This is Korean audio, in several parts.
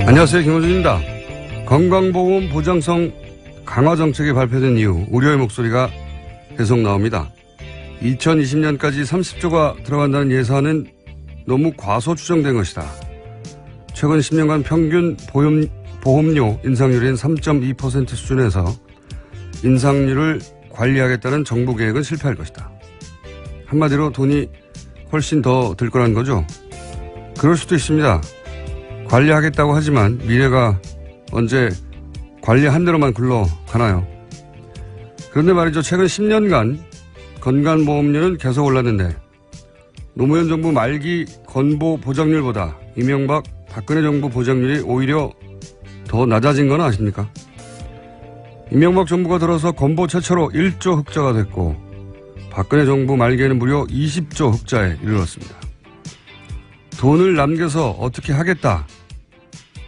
안녕하세요. 김호준입니다. 건강보험 보장성 강화 정책이 발표된 이후 우려의 목소리가 계속 나옵니다. 2020년까지 30조가 들어간다는 예산은 너무 과소 추정된 것이다. 최근 10년간 평균 보험료 인상률인 3.2% 수준에서 인상률을 관리하겠다는 정부 계획은 실패할 것이다. 한마디로 돈이 훨씬 더 들 거라는 거죠. 그럴 수도 있습니다. 관리하겠다고 하지만 미래가 언제 관리한 대로만 굴러가나요? 그런데 말이죠. 최근 10년간 건강보험료는 계속 올랐는데 노무현 정부 말기 건보 보장률보다 이명박 박근혜 정부 보장률이 오히려 더 낮아진 건 아십니까? 이명박 정부가 들어서 건보 최초로 1조 흑자가 됐고 박근혜 정부 말기에는 무려 20조 흑자에 이르렀습니다. 돈을 남겨서 어떻게 하겠다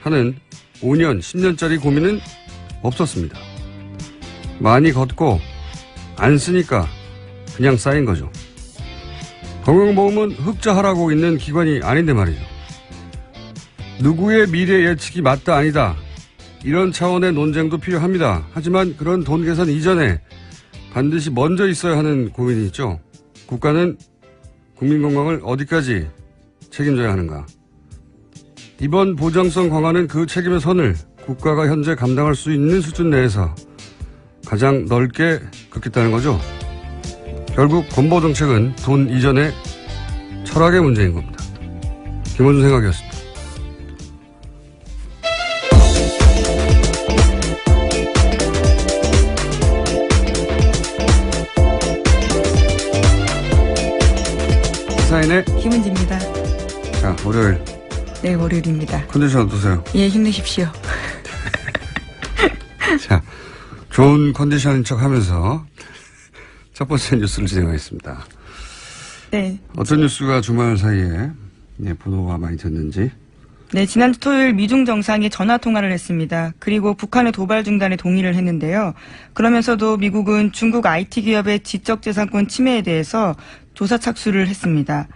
하는 5년, 10년짜리 고민은 없었습니다. 많이 걷고 안 쓰니까 그냥 쌓인 거죠. 건강보험은 흑자하라고 있는 기관이 아닌데 말이죠. 누구의 미래 예측이 맞다 아니다 이런 차원의 논쟁도 필요합니다. 하지만 그런 돈 계산 이전에 반드시 먼저 있어야 하는 고민이 있죠. 국가는 국민 건강을 어디까지 책임져야 하는가. 이번 보장성 강화는 그 책임의 선을 국가가 현재 감당할 수 있는 수준 내에서 가장 넓게 긋겠다는 거죠. 결국 건보 정책은 돈 이전의 철학의 문제인 겁니다. 김원준 생각이었습니다. 시사인의 김은지입니다. 자, 월요일. 네, 월요일입니다. 컨디션 어떠세요? 예, 힘내십시오. 자, 좋은 컨디션인 척 하면서 첫 번째 뉴스를 진행하겠습니다. 네. 어떤 뉴스가 주말 사이에 보도가 많이 됐는지. 네, 지난주 토요일 미중 정상이 전화 통화를 했습니다. 그리고 북한의 도발 중단에 동의를 했는데요. 그러면서도 미국은 중국 IT 기업의 지적재산권 침해에 대해서 조사 착수를 했습니다.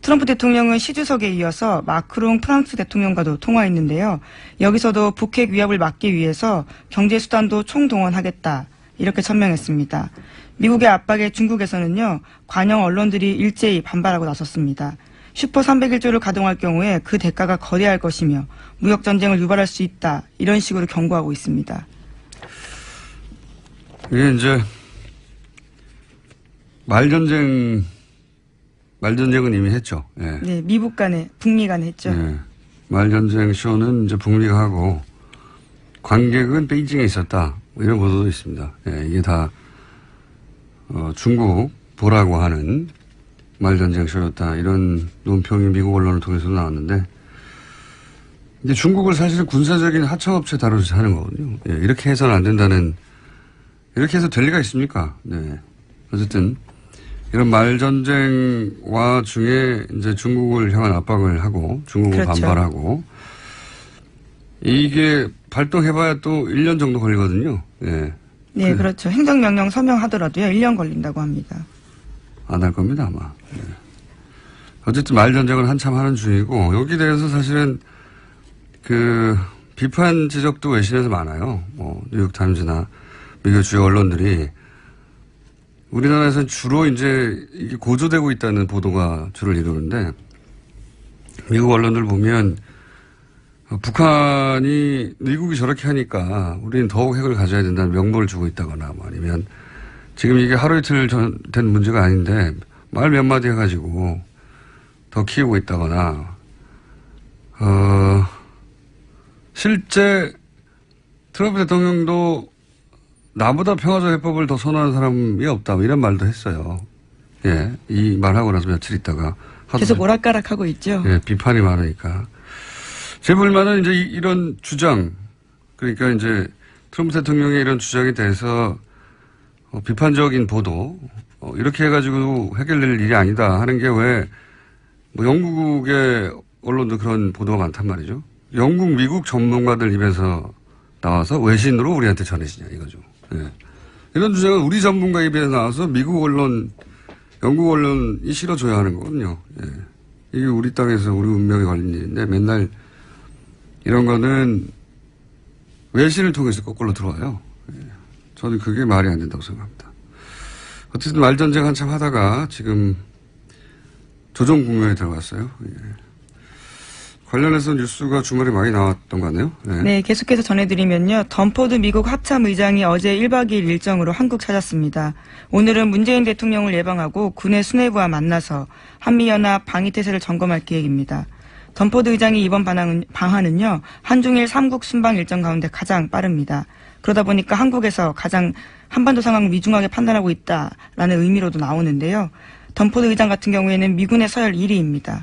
트럼프 대통령은 시 주석에 이어서 마크롱 프랑스 대통령과도 통화했는데요. 여기서도 북핵 위협을 막기 위해서 경제수단도 총동원하겠다 이렇게 천명했습니다. 미국의 압박에 중국에서는요. 관영 언론들이 일제히 반발하고 나섰습니다. 슈퍼 301조를 가동할 경우에 그 대가가 거대할 것이며 무역전쟁을 유발할 수 있다 이런 식으로 경고하고 있습니다. 이게 이제 말전쟁은 이미 했죠. 예. 네, 미국 간에, 북미 간에 했죠. 예. 말전쟁 쇼는 이제 북미가 하고 관객은 베이징에 있었다. 이런 보도도 있습니다. 예, 이게 다 중국 보라고 하는 말전쟁 쇼였다. 이런 논평이 미국 언론을 통해서 나왔는데 이제 중국을 사실은 군사적인 하청업체 다루듯이 하는 거거든요. 예, 이렇게 해서는 안 된다는, 이렇게 해서 될 리가 있습니까? 네. 어쨌든 이런 말전쟁 와중에 이제 중국을 향한 압박을 하고 중국을 그렇죠. 반발하고 이게 발동해봐야 또 1년 정도 걸리거든요. 예. 네, 그렇죠. 행정명령 서명하더라도요. 1년 걸린다고 합니다. 안 할 겁니다, 아마. 예. 어쨌든 말전쟁을 한참 하는 중이고 여기에 대해서 사실은 그 비판 지적도 외신에서 많아요. 뭐 뉴욕타임즈나 미국 주요 언론들이 우리나라에서는 주로 이제 이게 고조되고 있다는 보도가 주를 이루는데 미국 언론들 보면 북한이 미국이 저렇게 하니까 우리는 더욱 핵을 가져야 된다는 명분을 주고 있다거나 뭐 아니면 지금 이게 하루 이틀 된 문제가 아닌데 말 몇 마디 해가지고 더 키우고 있다거나 실제 트럼프 대통령도 나보다 평화적 해법을 더 선호하는 사람이 없다. 뭐 이런 말도 했어요. 예. 이 말하고 나서 며칠 있다가. 계속 오락가락하고 있죠. 예. 비판이 많으니까. 제 불만은 이제 이런 주장. 그러니까 이제 트럼프 대통령의 이런 주장에 대해서 비판적인 보도. 이렇게 해가지고 해결될 일이 아니다 하는 게 왜 뭐 영국의 언론도 그런 보도가 많단 말이죠. 영국, 미국 전문가들 입에서 나와서 외신으로 우리한테 전해지냐 이거죠. 예. 이런 주장은 우리 전문가 입에 나와서 미국 언론, 영국 언론이 실어줘야 하는 거거든요. 예. 이게 우리 땅에서 우리 운명에 걸린 일인데 맨날 이런 거는 외신을 통해서 거꾸로 들어와요. 예. 저는 그게 말이 안 된다고 생각합니다. 어쨌든 말전쟁 한참 하다가 지금 조정 국면에 들어갔어요. 예. 관련해서 뉴스가 주말에 많이 나왔던 거 같네요. 네. 네, 계속해서 전해드리면요. 덤포드 미국 합참 의장이 어제 1박 2일 일정으로 한국 찾았습니다. 오늘은 문재인 대통령을 예방하고 군의 수뇌부와 만나서 한미연합 방위태세를 점검할 계획입니다. 덤포드 의장이 이번 방한은요. 한중일 3국 순방 일정 가운데 가장 빠릅니다. 그러다 보니까 한국에서 가장 한반도 상황을 위중하게 판단하고 있다라는 의미로도 나오는데요. 덤포드 의장 같은 경우에는 미군의 서열 1위입니다.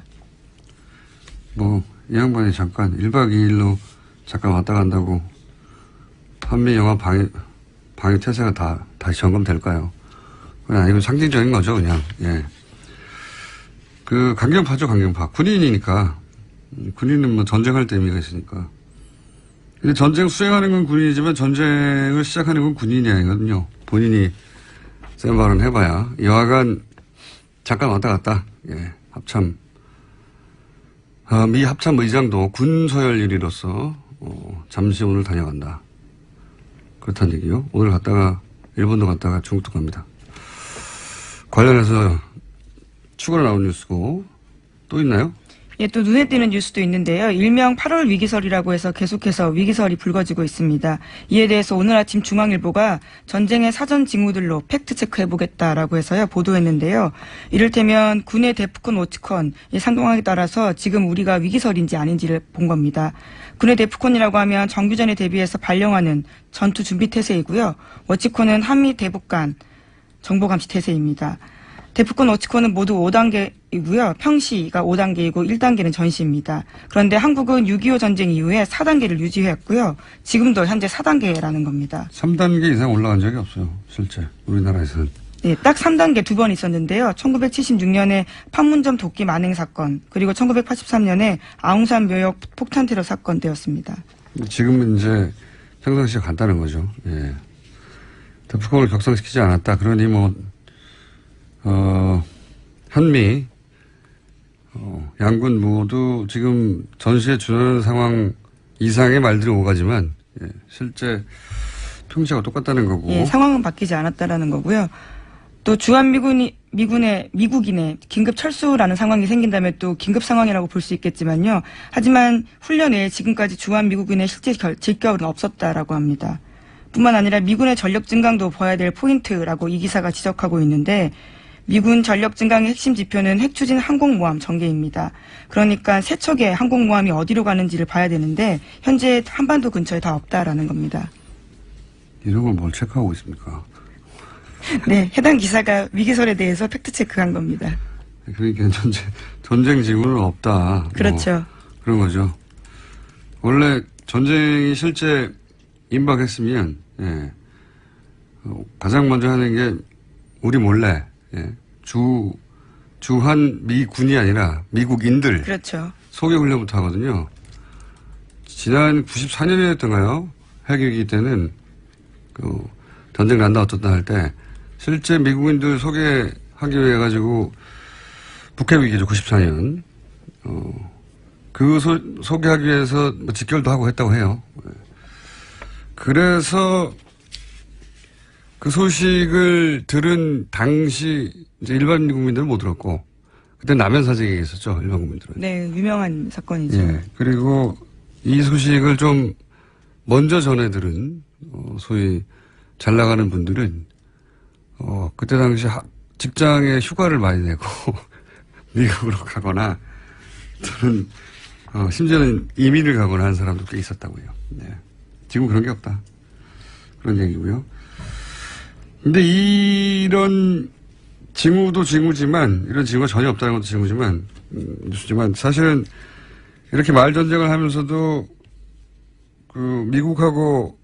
이 양반이 잠깐 1박 2일로 잠깐 왔다 간다고 한미영화 방위 태세가 다시 점검될까요? 그냥 이건 상징적인 거죠, 그냥. 예. 강경파죠, 강경파. 군인이니까. 군인은 뭐 전쟁할 때 의미가 있으니까. 근데 전쟁 수행하는 건 군인이지만 전쟁을 시작하는 건 군인이 아니거든요. 본인이 센 발언 해봐야. 여하간 잠깐 왔다 갔다. 예. 합참. 미 합참 의장도 군 서열 1위로서 잠시 오늘 다녀간다. 그렇다는 얘기요. 오늘 갔다가 일본도 갔다가 중국도 갑니다. 관련해서 추가로 나온 뉴스고 또 있나요? 예, 또 눈에 띄는 뉴스도 있는데요. 일명 8월 위기설이라고 해서 계속해서 위기설이 불거지고 있습니다. 이에 대해서 오늘 아침 중앙일보가 전쟁의 사전 징후들로 팩트체크해보겠다라고 해서요 보도했는데요. 이를테면 군의 데프콘 워치콘 상동하에 따라서 지금 우리가 위기설인지 아닌지를 본 겁니다. 군의 데프콘이라고 하면 정규전에 대비해서 발령하는 전투 준비 태세이고요. 워치콘은 한미 대북 간 정보감시 태세입니다. 데프콘 워치콘은 모두 5단계이고요. 평시가 5단계이고 1단계는 전시입니다. 그런데 한국은 6.25 전쟁 이후에 4단계를 유지했고요. 지금도 현재 4단계라는 겁니다. 3단계 이상 올라간 적이 없어요. 실제 우리나라에서는. 네, 딱 3단계 2번 있었는데요. 1976년에 판문점 도끼 만행 사건, 그리고 1983년에 아웅산 묘역 폭탄 테러 사건 되었습니다. 지금은 이제 평상시가 간다는 거죠. 예. 데프콘을 격상시키지 않았다. 그러니 한미, 양군 모두 지금 전시에 준하는 상황 이상의 말들이 오가지만, 예, 실제 평시하고 똑같다는 거고. 예, 상황은 바뀌지 않았다라는 거고요. 또 미국인의 긴급 철수라는 상황이 생긴다면 또 긴급 상황이라고 볼 수 있겠지만요. 하지만 훈련에 지금까지 주한 미국인의 실제 질격은 없었다라고 합니다. 뿐만 아니라 미군의 전력 증강도 봐야 될 포인트라고 이 기사가 지적하고 있는데 미군 전력 증강의 핵심 지표는 핵추진 항공모함 전개입니다. 그러니까 세 척의 항공모함이 어디로 가는지를 봐야 되는데 현재 한반도 근처에 다 없다라는 겁니다. 이런 걸 뭘 체크하고 있습니까? 네, 해당 기사가 위기설에 대해서 팩트체크한 겁니다. 그러니까 전쟁 징후는 없다. 그렇죠. 그런 거죠. 원래 전쟁이 실제 임박했으면 예, 가장 먼저 하는 게 우리 몰래 예, 주한 미군이 아니라 미국인들 그렇죠. 소개훈련부터 하거든요. 지난 94년이었던가요? 핵위기 때는 전쟁 난다 어쩌다 할 때 실제 미국인들 소개하기 위해 가지고 북핵위기죠. 94년. 소개하기 위해서 직결도 하고 했다고 해요. 그래서 그 소식을 들은 당시 이제 일반 국민들은 못 들었고 그때 남한 사재기가 있었죠. 일반 국민들은. 네, 유명한 사건이죠. 예. 그리고 이 소식을 좀 먼저 전해 들은 소위 잘 나가는 분들은 그때 당시 직장에 휴가를 많이 내고 미국으로 가거나 또는 심지어는 이민을 가거나 한 사람도 꽤 있었다고요. 네. 지금 그런 게 없다. 그런 얘기고요. 근데 이런 징후도 징후지만 이런 징후가 전혀 없다는 것도 징후지만 뉴스지만 사실은 이렇게 말전쟁을 하면서도 미국하고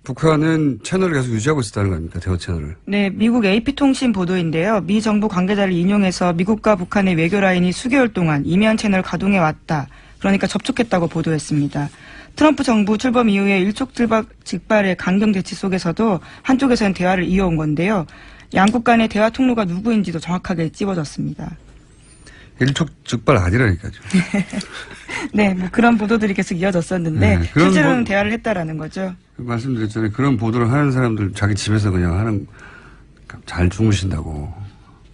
북한은 채널을 계속 유지하고 있었다는 거 아닙니까? 대화 채널을. 네, 미국 AP통신 보도인데요. 미 정부 관계자를 인용해서 미국과 북한의 외교 라인이 수개월 동안 이면 채널 가동해 왔다. 그러니까 접촉했다고 보도했습니다. 트럼프 정부 출범 이후에 일촉즉발의 강경 대치 속에서도 한쪽에서는 대화를 이어온 건데요. 양국 간의 대화 통로가 누구인지도 정확하게 찝어졌습니다. 일촉즉발 아니라니까요. 네, 뭐 그런 보도들이 계속 이어졌었는데 네, 그런 실제로는 대화를 했다라는 거죠. 말씀드렸잖아요. 그런 보도를 하는 사람들 자기 집에서 그냥 하는 잘 주무신다고.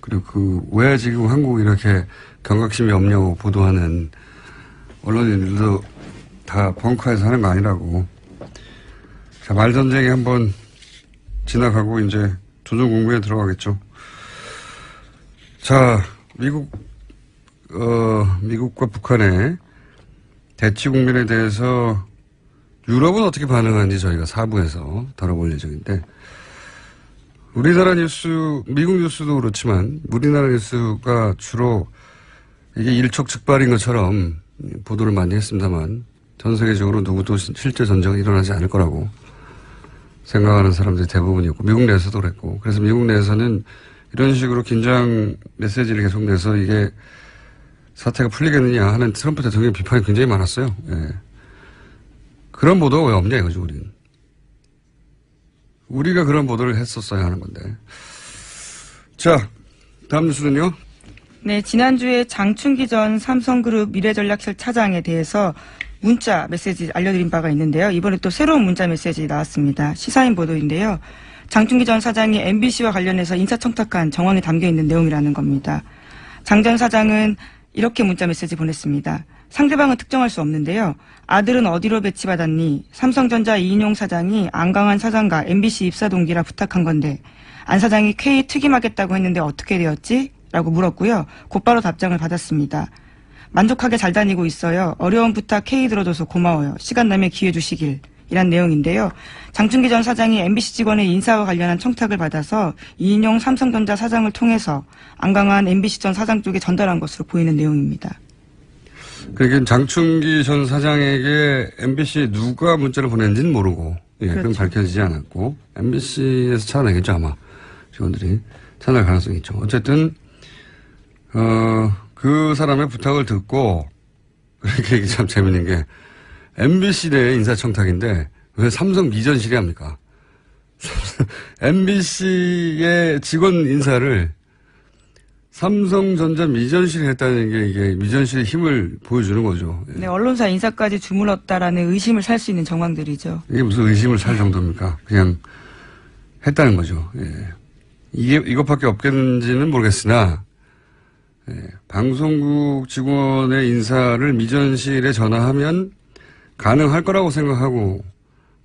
그리고 왜 지금 한국 이렇게 경각심이 없냐고 보도하는 언론인들도 다 벙커에서 하는 거 아니라고. 자, 말전쟁이 한번 지나가고 이제 조정공부에 들어가겠죠. 자, 미국과 북한의 대치 국면에 대해서 유럽은 어떻게 반응하는지 저희가 4부에서 다뤄볼 예정인데, 우리나라 뉴스, 미국 뉴스도 그렇지만 우리나라 뉴스가 주로 이게 일촉즉발인 것처럼 보도를 많이 했습니다만 전 세계적으로 누구도 실제 전쟁은 일어나지 않을 거라고 생각하는 사람들이 대부분이었고, 미국 내에서도 그랬고, 그래서 미국 내에서는 이런 식으로 긴장 메시지를 계속 내서 이게 사태가 풀리겠느냐 하는 트럼프 대통령의 비판이 굉장히 많았어요. 예. 그런 보도가 왜 없냐 이거죠, 우리는. 우리가 그런 보도를 했었어야 하는 건데. 자, 다음 뉴스는요? 네, 지난주에 장충기 전 삼성그룹 미래전략실 차장에 대해서 문자 메시지 알려드린 바가 있는데요. 이번에 또 새로운 문자 메시지 나왔습니다. 시사인 보도인데요. 장충기 전 사장이 MBC와 관련해서 인사청탁한 정황이 담겨 있는 내용이라는 겁니다. 장 전 사장은 이렇게 문자 메시지 보냈습니다. 상대방은 특정할 수 없는데요. 아들은 어디로 배치받았니? 삼성전자 이인용 사장이 안강한 사장과 MBC 입사 동기라 부탁한 건데 안 사장이 K 특임하겠다고 했는데 어떻게 되었지? 라고 물었고요. 곧바로 답장을 받았습니다. 만족하게 잘 다니고 있어요. 어려운 부탁 K 들어줘서 고마워요. 시간 나면 기회 주시길. 이란 내용인데요. 장충기 전 사장이 MBC 직원의 인사와 관련한 청탁을 받아서 이인용 삼성전자 사장을 통해서 안강한 MBC 전 사장 쪽에 전달한 것으로 보이는 내용입니다. 그러니까 장충기 전 사장에게 MBC에 누가 문자를 보냈는지는 모르고, 예, 그건 그렇죠. 밝혀지지 않았고, MBC에서 찾아내겠죠, 아마. 직원들이. 찾아낼 가능성이 있죠. 어쨌든, 그 사람의 부탁을 듣고, 그렇게 이게 참 재밌는 게, MBC 내 인사청탁인데, 왜 삼성 미전실이 합니까? MBC의 직원 인사를 삼성전자 미전실이 했다는 게 이게 미전실의 힘을 보여주는 거죠. 예. 네, 언론사 인사까지 주물렀다라는 의심을 살 수 있는 정황들이죠. 이게 무슨 의심을 살 정도입니까? 그냥 했다는 거죠. 예. 이것밖에 없겠는지는 모르겠으나, 예. 방송국 직원의 인사를 미전실에 전화하면 가능할 거라고 생각하고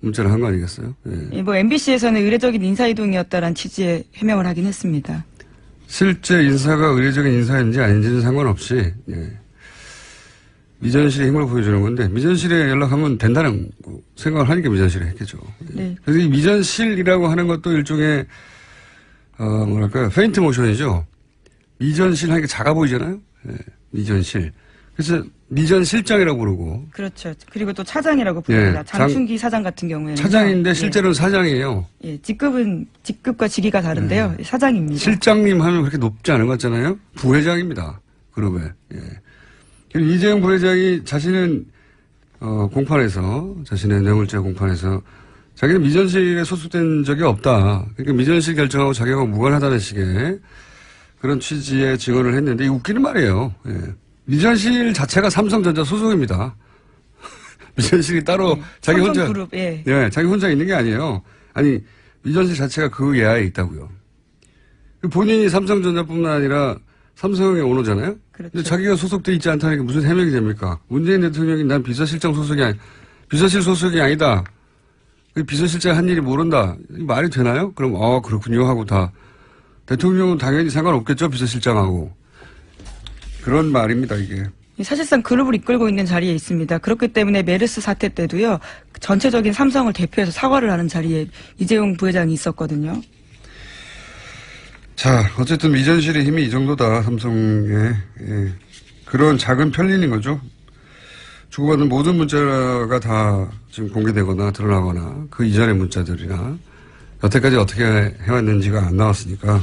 문자를 한 거 아니겠어요? 예. 뭐 MBC에서는 의례적인 인사이동이었다라는 취지의 해명을 하긴 했습니다. 실제 인사가 의례적인 인사인지 아닌지는 상관없이, 예. 미전실의 힘을 보여주는 건데, 미전실에 연락하면 된다는 생각을 하니까 미전실에 했겠죠. 예. 네. 그래서 이 미전실이라고 하는 것도 일종의, 뭐랄까요, 페인트 모션이죠. 미전실 하니까 작아 보이잖아요? 예. 미전실. 그래서 미전실장이라고 부르고. 그렇죠. 그리고 또 차장이라고 부릅니다. 예, 장충기 사장 같은 경우에는. 차장인데 실제로는 사장이에요. 예, 직급과 직위가 다른데요. 사장입니다. 실장님 하면 그렇게 높지 않은 것 같잖아요. 부회장입니다. 그룹에. 예. 이재용 부회장이 자신은 공판에서 자신의 뇌물죄 공판에서 자기는 미전실에 소속된 적이 없다. 그러니까 미전실 결정하고 자기가 무관하다는 식의 그런 취지의 증언을 했는데, 이 웃기는 말이에요. 예. 미전실 자체가 삼성전자 소속입니다. 미전실이 따로 자기 혼자, 그룹, 예. 예, 자기 혼자 있는 게 아니에요. 아니, 미전실 자체가 그 예하에 있다고요. 본인이 삼성전자뿐만 아니라 삼성의 오너잖아요. 그렇죠. 근데 자기가 소속돼 있지 않다는 게 무슨 해명이 됩니까? 문재인 대통령이 난 비서실장 비서실 소속이 아니다. 비서실장 한 일이 모른다. 말이 되나요? 그럼 그렇군요 하고 다. 대통령은 당연히 상관없겠죠, 비서실장하고. 그런 말입니다, 이게. 사실상 그룹을 이끌고 있는 자리에 있습니다. 그렇기 때문에 메르스 사태 때도요, 전체적인 삼성을 대표해서 사과를 하는 자리에 이재용 부회장이 있었거든요. 자, 어쨌든 미전실의 힘이 이 정도다, 삼성의. 예. 그런 작은 편리인 거죠. 주고받은 모든 문자가 다 지금 공개되거나 드러나거나 그 이전의 문자들이나 여태까지 어떻게 해왔는지가 안 나왔으니까.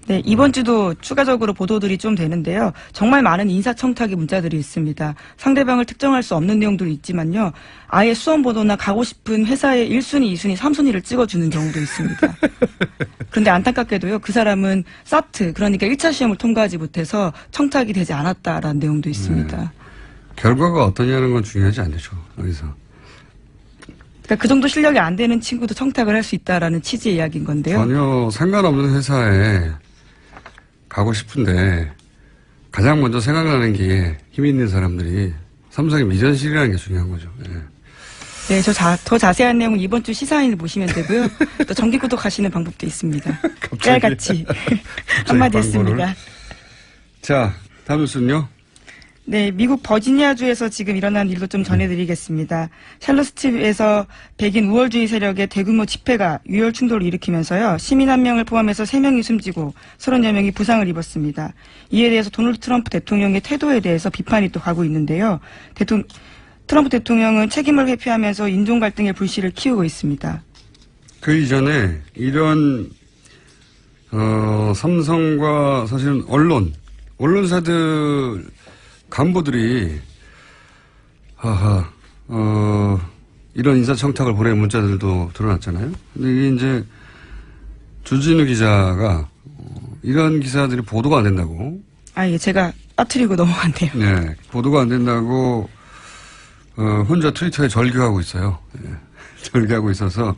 네, 이번 주도 추가적으로 보도들이 좀 되는데요. 정말 많은 인사청탁의 문자들이 있습니다. 상대방을 특정할 수 없는 내용도 있지만요. 아예 수험 보도나 가고 싶은 회사의 1순위, 2순위, 3순위를 찍어주는 경우도 있습니다. 그런데 안타깝게도요. 그 사람은 사트, 그러니까 1차 시험을 통과하지 못해서 청탁이 되지 않았다라는 내용도 있습니다. 결과가 어떠냐는 건 중요하지 않죠. 여기서. 그러니까 그 정도 실력이 안 되는 친구도 청탁을 할 수 있다라는 취지의 이야기인 건데요. 전혀 상관없는 회사에 가고 싶은데 가장 먼저 생각나는 게 힘 있는 사람들이 삼성의 미전실이라는 게 중요한 거죠. 예. 네, 더 자세한 내용은 이번 주 시사인을 보시면 되고요. 또 정기 구독하시는 방법도 있습니다. 깨알같이 한마디 했습니다. 자, 다음 뉴스는요. 네, 미국 버지니아주에서 지금 일어난 일도 좀 전해드리겠습니다. 샬럿스트에서 백인 우월주의 세력의 대규모 집회가 유혈 충돌을 일으키면서요. 시민 1명을 포함해서 3명이 숨지고 30여 명이 부상을 입었습니다. 이에 대해서 도널드 트럼프 대통령의 태도에 대해서 비판이 또 가고 있는데요. 트럼프 대통령은 책임을 회피하면서 인종 갈등의 불씨를 키우고 있습니다. 그 이전에 이런 삼성과 사실은 언론사들 간부들이 이런 인사청탁을 보낸 문자들도 드러났잖아요. 근데 이게 이제 주진우 기자가 이런 기사들이 보도가 안 된다고. 예, 제가 빠뜨리고 넘어갔네요. 네, 보도가 안 된다고 혼자 트위터에 절규하고 있어요. 네, 절규하고 있어서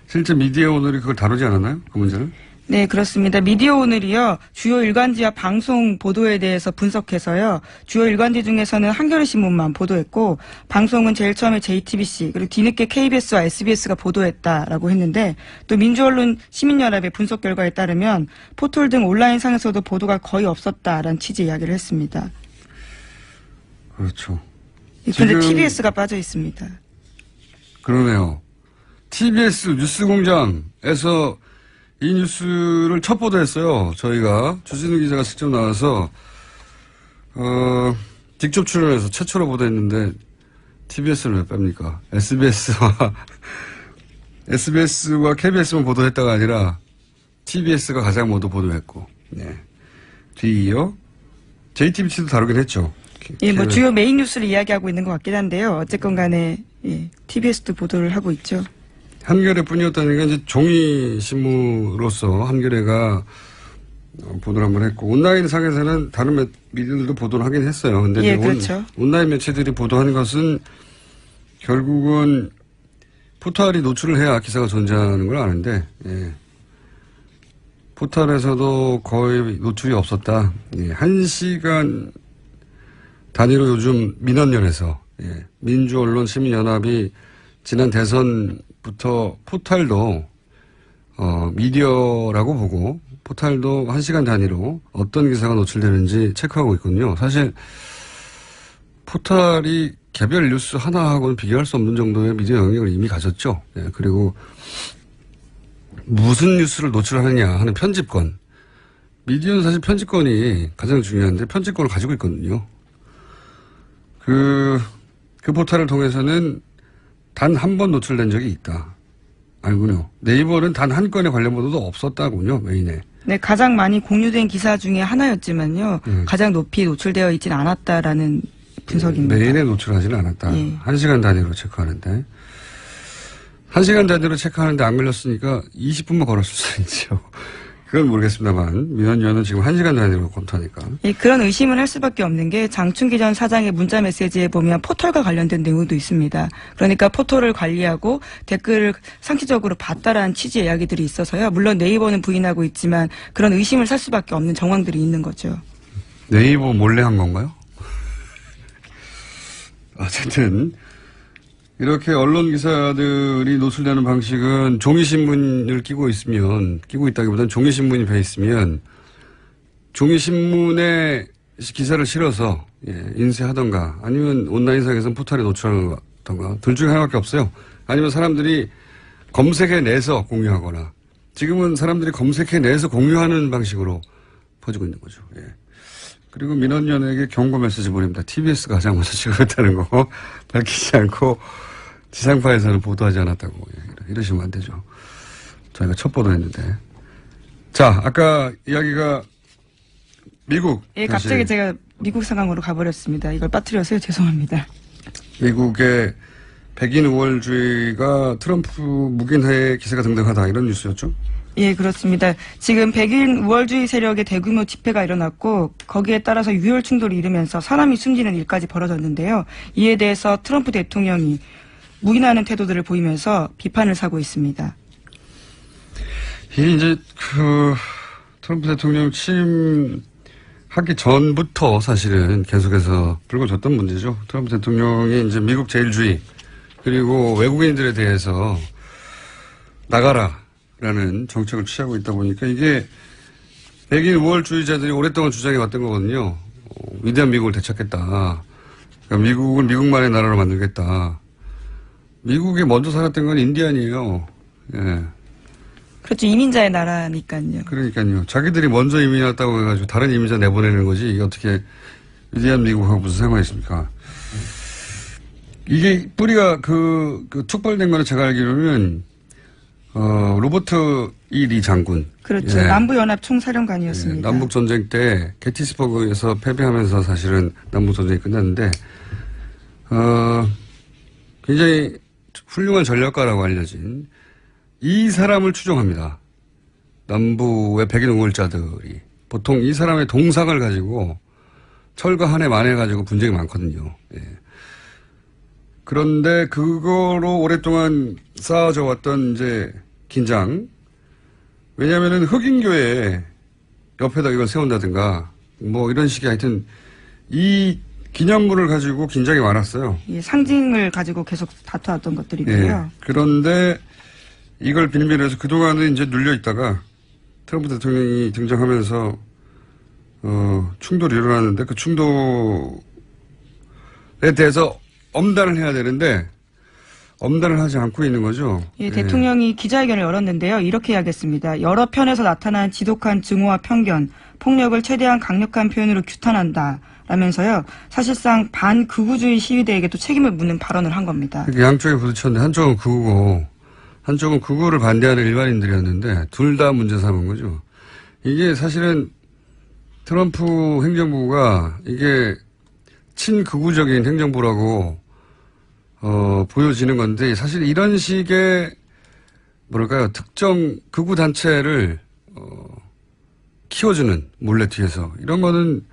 실제 미디어 오늘이 그걸 다루지 않았나요? 그 문제를? 네, 그렇습니다. 미디어 오늘이요. 주요 일간지와 방송 보도에 대해서 분석해서요. 주요 일간지 중에서는 한겨레 신문만 보도했고 방송은 제일 처음에 JTBC 그리고 뒤늦게 KBS와 SBS가 보도했다라고 했는데 또 민주언론 시민연합의 분석 결과에 따르면 포털 등 온라인상에서도 보도가 거의 없었다라는 취지의 이야기를 했습니다. 그렇죠. 그런데 TBS가 빠져 있습니다. 그러네요. TBS 뉴스공장에서 이 뉴스를 첫 보도했어요. 저희가 주진우 기자가 직접 나와서 직접 출연해서 최초로 보도했는데 TBS를 왜 뺍니까? SBS와 KBS만 보도했다가 아니라 TBS가 가장 먼저 보도했고, 네. 뒤이어 JTBC도 다루긴 했죠. 예, 뭐 주요 메인 뉴스를 이야기하고 있는 것 같긴 한데요. 어쨌건 간에 예, TBS도 보도를 하고 있죠. 한겨레뿐이었다니까 이제 종이신문으로서 한겨레가 보도를 한번 했고 온라인 상에서는 다른 미디어들도 보도를 하긴 했어요. 근데 예, 그렇죠. 온라인 매체들이 보도한 것은 결국은 포털이 노출을 해야 기사가 존재하는 걸 아는데 예. 포털에서도 거의 노출이 없었다. 예. 1시간 단위로 요즘 민원연에서 예. 민주언론 시민연합이 지난 대선부터 포털도 미디어라고 보고 포털도 1시간 단위로 어떤 기사가 노출되는지 체크하고 있거든요. 사실 포털이 개별 뉴스 하나하고는 비교할 수 없는 정도의 미디어 영역을 이미 가졌죠. 예, 그리고 무슨 뉴스를 노출하느냐 하는 편집권. 미디어는 사실 편집권이 가장 중요한데 편집권을 가지고 있거든요. 그 포털을 통해서는 단 한 번 노출된 적이 있다. 알군요. 네이버는 단 한 건의 관련 보도도 없었다군요. 메인에. 네, 가장 많이 공유된 기사 중에 하나였지만요. 가장 높이 노출되어 있지는 않았다라는 분석입니다. 메인에 노출하지는 않았다. 예. 1시간 단위로 체크하는데. 1시간 단위로 체크하는데 안 걸렸으니까 20분만 걸었을 수 있죠. 그건 모르겠습니다만 민원위원은 지금 1시간 단위로 검토하니까. 예, 그런 의심을 할 수밖에 없는 게 장충기 전 사장의 문자 메시지에 보면 포털과 관련된 내용도 있습니다. 그러니까 포털을 관리하고 댓글을 상시적으로 봤다라는 취지의 이야기들이 있어서요. 물론 네이버는 부인하고 있지만 그런 의심을 살 수밖에 없는 정황들이 있는 거죠. 네이버 몰래 한 건가요? 어쨌든 이렇게 언론 기사들이 노출되는 방식은 종이신문을 끼고 있다기보다는 종이신문이 배 있으면 종이신문에 기사를 실어서 인쇄하던가 아니면 온라인상에서는 포털에 노출하던가 둘 중에 하나밖에 없어요. 아니면 사람들이 검색해내서 공유하거나 지금은 사람들이 검색해내서 공유하는 방식으로 퍼지고 있는 거죠. 예. 그리고 민원연에게 경고 메시지 보냅니다. TBS가 가장 먼저 찍었다는 거 밝히지 않고 지상파에서는 보도하지 않았다고 이러시면 안 되죠. 저희가 첫 보도했는데. 자, 아까 이야기가 미국. 예, 갑자기 제가 미국 상황으로 가버렸습니다. 이걸 빠뜨려서요. 죄송합니다. 미국의 백인 우월주의가 트럼프 묵인해 기세가 등등하다 이런 뉴스였죠? 예, 그렇습니다. 지금 백인 우월주의 세력의 대규모 집회가 일어났고 거기에 따라서 유혈 충돌이 일으면서 사람이 숨지는 일까지 벌어졌는데요. 이에 대해서 트럼프 대통령이 묵인하는 태도들을 보이면서 비판을 사고 있습니다. 이게 이제 트럼프 대통령 취임하기 전부터 사실은 계속해서 불거졌던 문제죠. 트럼프 대통령이 이제 미국 제일주의 그리고 외국인들에 대해서 나가라라는 정책을 취하고 있다 보니까 이게 백인 우월주의자들이 오랫동안 주장해 왔던 거거든요. 위대한 미국을 되찾겠다. 그러니까 미국을 미국만의 나라로 만들겠다. 미국에 먼저 살았던 건 인디안이에요. 예. 그렇죠. 이민자의 나라니까요. 그러니까요. 자기들이 먼저 이민 왔다고 해가지고 다른 이민자 내보내는 거지. 이게 어떻게 위대한 미국하고 무슨 상관이 있습니까? 이게 뿌리가 촉발된 거는 제가 알기로는 로버트 E. 리 장군. 그렇죠. 예. 남부연합 총사령관이었습니다. 예. 남북전쟁 때 게티스버그에서 패배하면서 사실은 남북전쟁이 끝났는데 굉장히 훌륭한 전략가라고 알려진 이 사람을 추종합니다. 남부의 백인 우월자들이. 보통 이 사람의 동상을 가지고 철과 한해 만해가지고 분쟁이 많거든요. 예. 그런데 그거로 오랫동안 쌓아져 왔던 이제 긴장. 왜냐면은 흑인교회 옆에다 이걸 세운다든가 뭐 이런 식의 하여튼 이 기념물을 가지고 긴장이 많았어요. 예, 상징을 가지고 계속 다투었던 것들이고요. 예. 그런데 이걸 빌미로 해서 그동안은 이제 눌려 있다가 트럼프 대통령이 등장하면서 충돌이 일어났는데 그 충돌에 대해서 엄단을 해야 되는데 엄단을 하지 않고 있는 거죠. 예, 대통령이 기자회견을 열었는데요. 이렇게 이야기했습니다. 여러 편에서 나타난 지독한 증오와 편견, 폭력을 최대한 강력한 표현으로 규탄한다. 라면서요. 사실상 반극우주의 시위대에게도 책임을 묻는 발언을 한 겁니다. 양쪽에 부딪혔는데 한쪽은 극우고 한쪽은 극우를 반대하는 일반인들이었는데 둘 다 문제 삼은 거죠. 이게 사실은 트럼프 행정부가 이게 친극우적인 행정부라고 보여지는 건데 사실 이런 식의 뭐랄까요 특정 극우 단체를 키워주는 몰래 뒤에서 이런 거는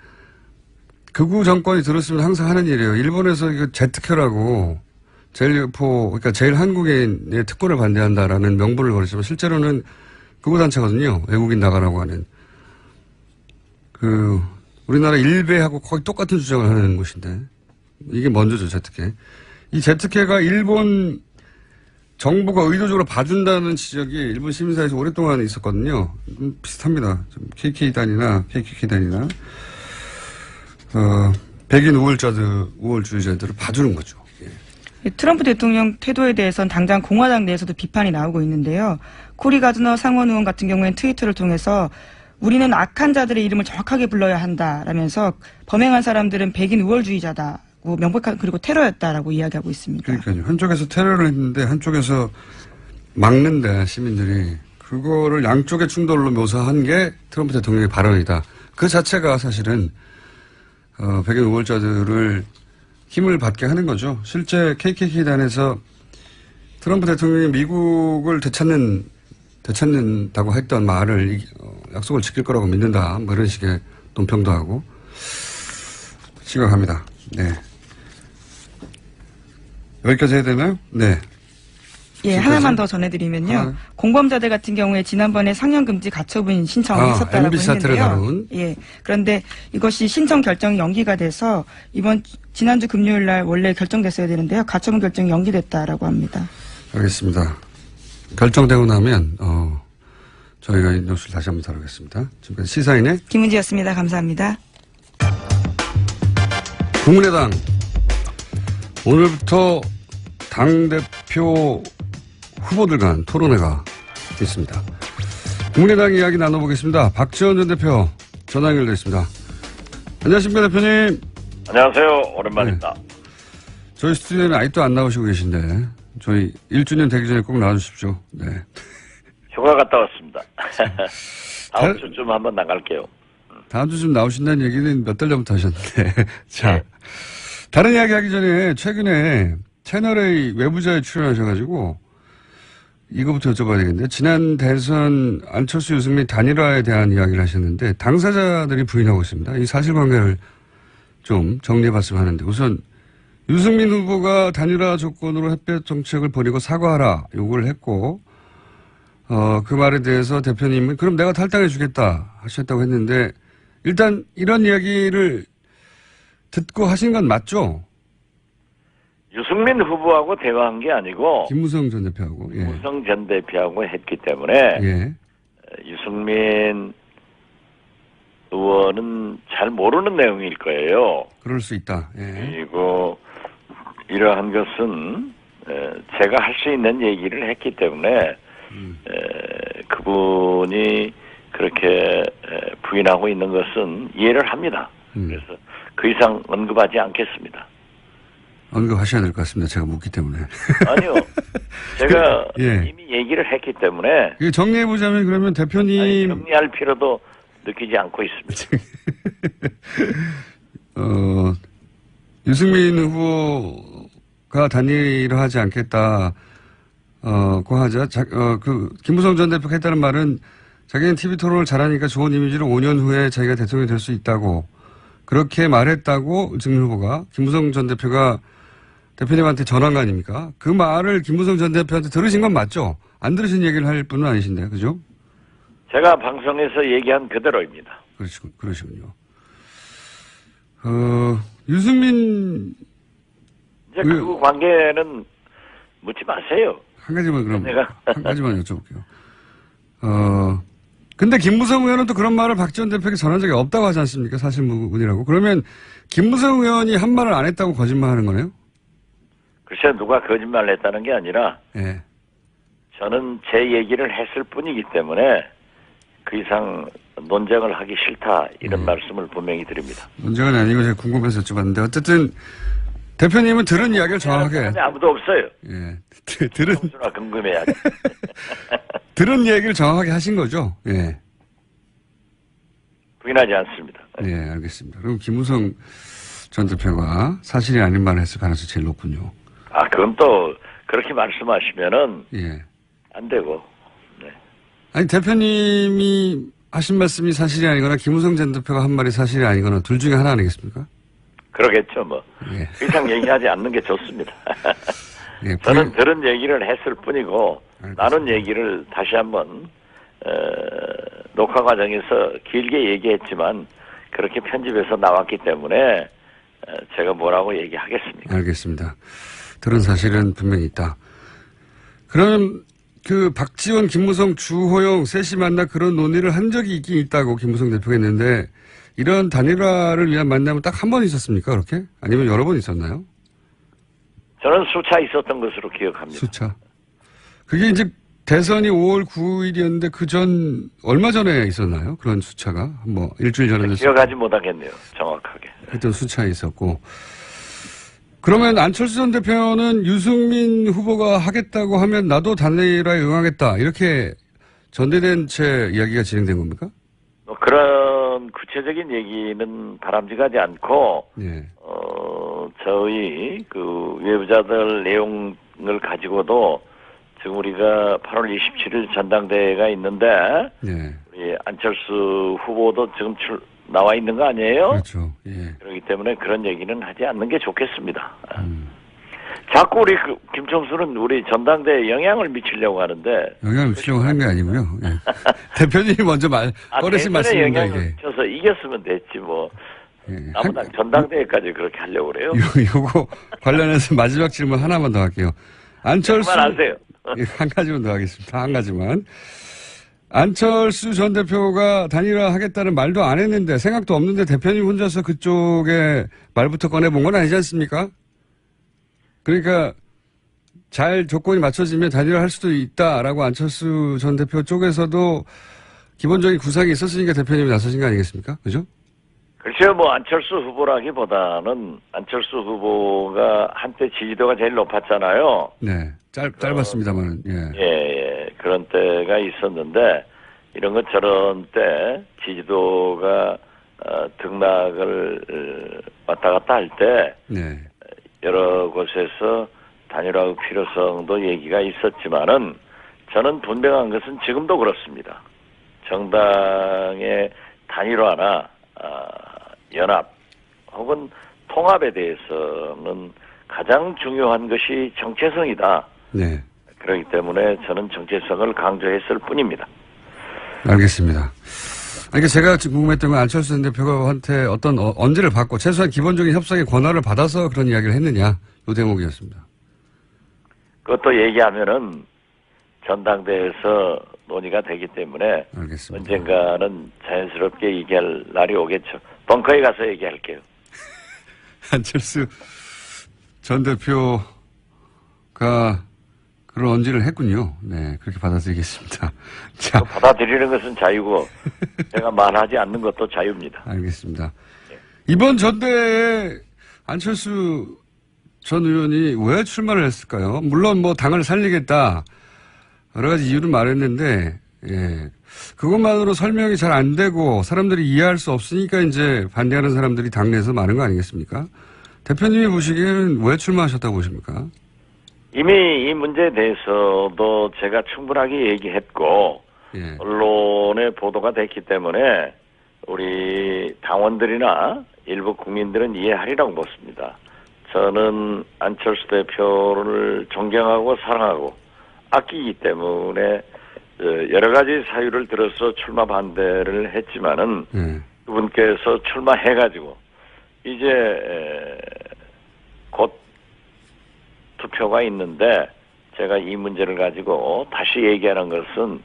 극우 정권이 들었으면 항상 하는 일이에요. 일본에서 이거 제특혜라고 그러니까 제일 한국인의 특권을 반대한다라는 명분을 걸었지만 실제로는 극우 단체거든요. 외국인 나가라고 하는. 우리나라 일베하고 거의 똑같은 주장을 하는 곳인데 이게 먼저죠, 제특혜. 이 제특혜가 일본 정부가 의도적으로 봐준다는 지적이 일본 시민사회에서 오랫동안 있었거든요. 비슷합니다. 좀 KK단이나 KKK단이나 백인 우월주의자들을 봐주는 거죠. 예. 트럼프 대통령 태도에 대해서는 당장 공화당 내에서도 비판이 나오고 있는데요. 코리 가드너 상원 의원 같은 경우에는 트위터를 통해서 우리는 악한 자들의 이름을 정확하게 불러야 한다라면서 범행한 사람들은 백인 우월주의자다고 명백한 그리고 테러였다라고 이야기하고 있습니다. 그러니까요. 한쪽에서 테러를 했는데 한쪽에서 막는데 시민들이 그거를 양쪽의 충돌로 묘사한 게 트럼프 대통령의 발언이다. 그 자체가 사실은 백인 우월자들을 힘을 받게 하는 거죠. 실제 KKK단에서 트럼프 대통령이 미국을 되찾는다고 했던 말을 약속을 지킬 거라고 믿는다. 뭐 이런 식의 논평도 하고 시각합니다. 네. 여기까지 해야 되나요? 네. 예, 하나만 더 전해드리면요. 공범자들 같은 경우에 지난번에 상영금지 가처분 신청을 했었다라고 MB 사태를 했는데요. 다룬. 예, 그런데 이것이 신청 결정이 연기가 돼서 지난주 금요일 날 원래 결정됐어야 되는데요. 가처분 결정이 연기됐다라고 합니다. 알겠습니다. 결정되고 나면 저희가 이 뉴스를 다시 한번 다루겠습니다. 지금까지 시사인의 김은지였습니다. 감사합니다. 국민의당 오늘부터 당대표 후보들 간 토론회가 있습니다. 국민의당 이야기 나눠보겠습니다. 박지원 전 대표 전화 연결되어 있습니다. 안녕하십니까 대표님. 안녕하세요. 오랜만입니다. 네. 저희 스튜디오에는 아직도 안 나오시고 계신데 저희 1주년 되기 전에 꼭 나와주십시오. 네. 휴가 갔다 왔습니다. 다음 주쯤 한번 나갈게요. 다음 주쯤 나오신다는 얘기는 몇 달 전부터 하셨는데 자 네. 다른 이야기 하기 전에 최근에 채널A 외부자에 출연하셔가지고 이거부터 여쭤봐야 되겠는데 지난 대선 안철수 유승민 단일화에 대한 이야기를 하셨는데 당사자들이 부인하고 있습니다. 이 사실관계를 좀 정리해봤으면 하는데 우선 유승민 후보가 단일화 조건으로 햇볕 정책을 버리고 사과하라 요구를 했고 그 말에 대해서 대표님은 그럼 내가 탈당해 주겠다 하셨다고 했는데 일단 이런 이야기를 듣고 하신 건 맞죠? 유승민 후보하고 대화한 게 아니고 김무성 전 대표하고. 예. 김무성 전 대표하고 했기 때문에 예. 유승민 의원은 잘 모르는 내용일 거예요. 그럴 수 있다. 예. 그리고 이러한 것은 제가 할 수 있는 얘기를 했기 때문에 그분이 그렇게 부인하고 있는 것은 이해를 합니다. 그래서 그 이상 언급하지 않겠습니다. 언급하셔야 될 것 같습니다. 제가 묻기 때문에. 아니요. 제가 예. 이미 얘기를 했기 때문에 정리해보자면 그러면 대표님. 정리할 필요도 느끼지 않고 있습니다. 유승민 후보가 단일화하지 않겠다. 고 하자. 김무성 전 대표가 했다는 말은 자기는 TV 토론을 잘하니까 좋은 이미지로 5년 후에 자기가 대통령이 될 수 있다고 그렇게 말했다고 유승민 후보가 김무성 전 대표가 대표님한테 전한 거 아닙니까? 그 말을 김무성 전 대표한테 들으신 건 맞죠? 안 들으신 얘기를 할 분은 아니신데요. 그죠? 제가 방송에서 얘기한 그대로입니다. 그러시군요. 유승민. 이제 그 관계는 묻지 마세요. 한 가지만 그럼, 한 가지만 여쭤볼게요. 근데 김무성 의원은 또 그런 말을 박 전 대표에게 전한 적이 없다고 하지 않습니까? 사실무근이라고. 그러면 김무성 의원이 한 말을 안 했다고 거짓말 하는 거네요? 글쎄 누가 거짓말을 했다는 게 아니라 예. 저는 제 얘기를 했을 뿐이기 때문에 그 이상 논쟁을 하기 싫다 이런 말씀을 분명히 드립니다. 논쟁은 아니고 제가 궁금해서 여쭤봤는데 어쨌든 대표님은 들은 이야기를 정확하게. 아무도 없어요. 예. 들은. 궁금해야 들은 얘기를 정확하게 하신 거죠? 예. 부인하지 않습니다. 네, 알겠습니다. 그럼 김무성 전 대표가 사실이 아닌 말을 했을 가능성이 제일 높군요. 그건 또 그렇게 말씀하시면은 예. 안 되고. 네. 아니 대표님이 하신 말씀이 사실이 아니거나 김무성 전 대표가 한 말이 사실이 아니거나 둘 중에 하나 아니겠습니까? 그러겠죠, 뭐. 예. 그 이상 얘기하지 않는 게 좋습니다. 예, 저는 들은 얘기를 했을 뿐이고 알겠습니다. 나눈 얘기를 다시 한번 녹화 과정에서 길게 얘기했지만 그렇게 편집해서 나왔기 때문에 제가 뭐라고 얘기하겠습니까? 알겠습니다. 들은 사실은 분명히 있다. 그럼 박지원, 김무성, 주호영 셋이 만나 그런 논의를 한 적이 있긴 있다고 김무성 대표가 했는데 이런 단일화를 위한 만남은 딱 한 번 있었습니까? 그렇게? 아니면 여러 번 있었나요? 저는 수차 있었던 것으로 기억합니다. 수차. 그게 이제 대선이 5월 9일이었는데 얼마 전에 있었나요? 그런 수차가? 일주일 전에. 기억하지 못하겠네요. 정확하게. 그때 수차에 있었고. 그러면 안철수 전 대표는 유승민 후보가 하겠다고 하면 나도 단일화에 응하겠다. 이렇게 전대된 채 이야기가 진행된 겁니까? 그런 구체적인 얘기는 바람직하지 않고, 예. 저희 외부자들 내용을 가지고도 지금 우리가 8월 27일 전당대회가 있는데, 예. 우리 안철수 후보도 지금 나와 있는 거 아니에요? 그렇죠. 예. 그렇기 때문에 그런 얘기는 하지 않는 게 좋겠습니다. 자꾸 우리 김총수는 우리 전당대회에 영향을 미치려고 하는데. 영향을 미치려고 하는 게 아니고요. 예. 대표님이 먼저 꺼내신 말씀입니다, 이게. 미쳐서 이겼으면 됐지 뭐. 예. 나보다 전당대회까지 그렇게 하려고 그래요? 요거 관련해서 마지막 질문 하나만 더 할게요. 안철수. 그만하세요. 예, 한 가지만 더 하겠습니다. 한 가지만. 안철수 전 대표가 단일화 하겠다는 말도 안 했는데 생각도 없는데 대표님 혼자서 그쪽에 말부터 꺼내본 건 아니지 않습니까? 그러니까 잘 조건이 맞춰지면 단일화 할 수도 있다라고 안철수 전 대표 쪽에서도 기본적인 구상이 있었으니까 대표님이 나서신 거 아니겠습니까? 그죠? 글쎄요, 안철수 후보라기보다는 안철수 후보가 한때 지지도가 제일 높았잖아요. 네. 짧았습니다만, 예. 예. 그런 때가 있었는데, 이런 것 저런 때 지지도가, 등락을 왔다 갔다 할 때, 네. 여러 곳에서 단일화 필요성도 얘기가 있었지만은, 저는 분명한 것은 지금도 그렇습니다. 정당의 단일화나 연합 혹은 통합에 대해서는 가장 중요한 것이 정체성이다. 네. 그렇기 때문에 저는 정체성을 강조했을 뿐입니다. 알겠습니다. 이게 제가 지금 궁금했던 건 안철수 대표한테 어떤 언제를 받고 최소한 기본적인 협상의 권한을 받아서 그런 이야기를 했느냐 이 대목이었습니다. 그것도 얘기하면은 전당대회에서 논의가 되기 때문에 알겠습니다. 언젠가는 자연스럽게 얘기할 날이 오겠죠. 벙커에 가서 얘기할게요. 안철수 전 대표가 그런 언지를 했군요. 네, 그렇게 받아들이겠습니다. 자, 받아들이는 것은 자유고 제가 말하지 않는 것도 자유입니다. 알겠습니다. 이번 전대에 안철수 전 의원이 왜 출마를 했을까요? 물론 뭐 당을 살리겠다 여러 가지 이유는 말했는데 예, 그것만으로 설명이 잘 안 되고 사람들이 이해할 수 없으니까 이제 반대하는 사람들이 당내에서 많은 거 아니겠습니까? 대표님이 보시기에는 왜 출마하셨다고 보십니까? 이미 이 문제에 대해서도 제가 충분하게 얘기했고 예. 언론에 보도가 됐기 때문에 우리 당원들이나 일부 국민들은 이해하리라고 보습니다. 저는 안철수 대표를 존경하고 사랑하고 아끼기 때문에 여러 가지 사유를 들어서 출마 반대를 했지만은 그분께서 출마해가지고 이제 곧 투표가 있는데 제가 이 문제를 가지고 다시 얘기하는 것은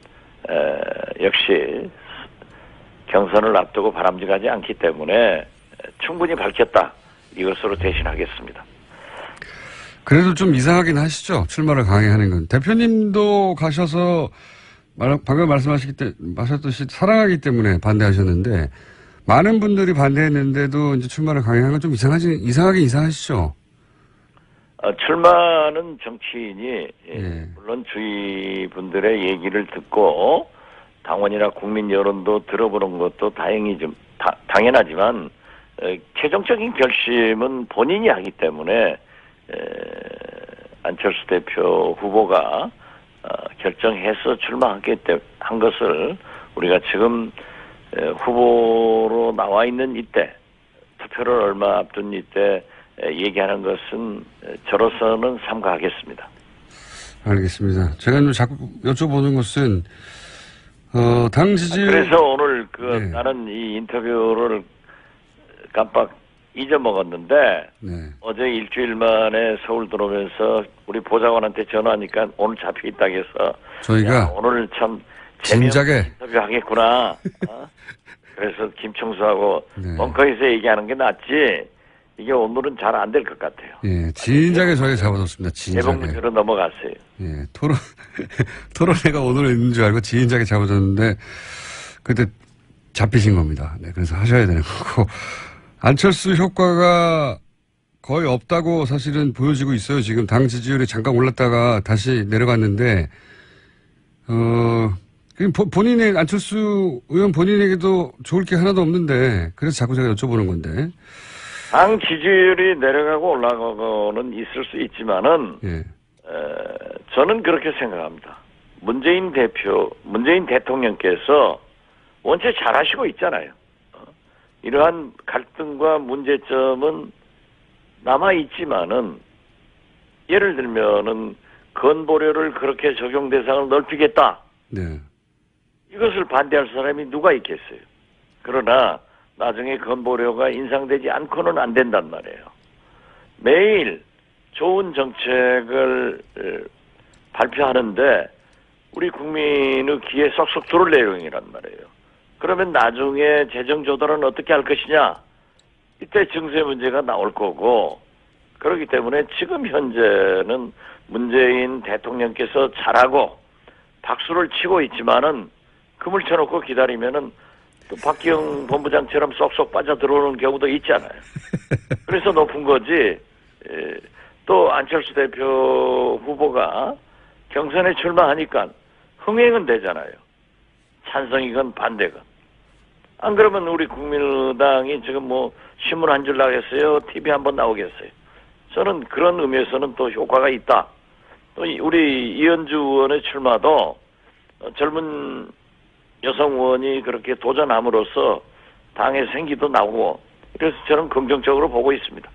역시 경선을 앞두고 바람직하지 않기 때문에 충분히 밝혔다. 이것으로 대신하겠습니다. 그래도 좀 이상하긴 하시죠? 출마를 강행하는 건. 대표님도 가셔서 방금 말씀하셨듯이 사랑하기 때문에 반대하셨는데 많은 분들이 반대했는데도 이제 출마를 강행한 건 좀 이상하긴 이상하시죠? 출마는 정치인이 예. 물론 주위 분들의 얘기를 듣고 당원이나 국민 여론도 들어보는 것도 당연하지만 최종적인 결심은 본인이 하기 때문에 안철수 대표 후보가 결정해서 한 것을 우리가 지금 후보로 나와 있는 이때 투표를 얼마 앞둔 이때 얘기하는 것은 저로서는 삼가하겠습니다. 알겠습니다. 제가 자꾸 여쭤보는 것은 당 지지율 그래서 오늘 네. 나는 이 인터뷰를 깜빡 잊어먹었는데 네. 어제 일주일 만에 서울 들어오면서 우리 보좌관한테 전화하니까 오늘 잡혀있다고 해서 저희가 오늘 참 진작에 인터뷰 하겠구나. 그래서 김청수하고 네. 벙커에서 얘기하는 게 낫지 이게 오늘은 잘 안 될 것 같아요. 예, 진작에 저희가 잡아뒀습니다. 진작에. 대북문제로 넘어갔어요. 예, 토론회가 오늘 있는 줄 알고 진작에 잡아줬는데 그때 잡히신 겁니다. 네, 그래서 하셔야 되는 거고 안철수 효과가 거의 없다고 사실은 보여지고 있어요. 지금 당 지지율이 잠깐 올랐다가 다시 내려갔는데 안철수 의원 본인에게도 좋을 게 하나도 없는데 그래서 자꾸 제가 여쭤보는 건데. 당 지지율이 내려가고 올라가고는 있을 수 있지만은 예. 저는 그렇게 생각합니다. 문재인 대통령께서 원체 잘하시고 있잖아요. 이러한 갈등과 문제점은 남아 있지만은 예를 들면은 건보료를 그렇게 적용 대상을 넓히겠다. 네. 이것을 반대할 사람이 누가 있겠어요. 그러나 나중에 건보료가 인상되지 않고는 안 된단 말이에요. 매일 좋은 정책을 발표하는데 우리 국민의 귀에 쏙쏙 들어올 내용이란 말이에요. 그러면 나중에 재정 조달은 어떻게 할 것이냐? 이때 증세 문제가 나올 거고 그렇기 때문에 지금 현재는 문재인 대통령께서 잘하고 박수를 치고 있지만은 금을 쳐놓고 기다리면은 또 박기영 본부장처럼 쏙쏙 빠져들어오는 경우도 있잖아요. 그래서 높은 거지. 또 안철수 대표 후보가 경선에 출마하니까 흥행은 되잖아요. 찬성이건 반대건. 안 그러면 우리 국민의당이 지금 뭐 신문 한 줄 나겠어요? TV 한번 나오겠어요? 저는 그런 의미에서는 또 효과가 있다. 또 우리 이현주 의원의 출마도 젊은 여성 의원이 그렇게 도전함으로써 당의 생기도 나오고 그래서 저는 긍정적으로 보고 있습니다.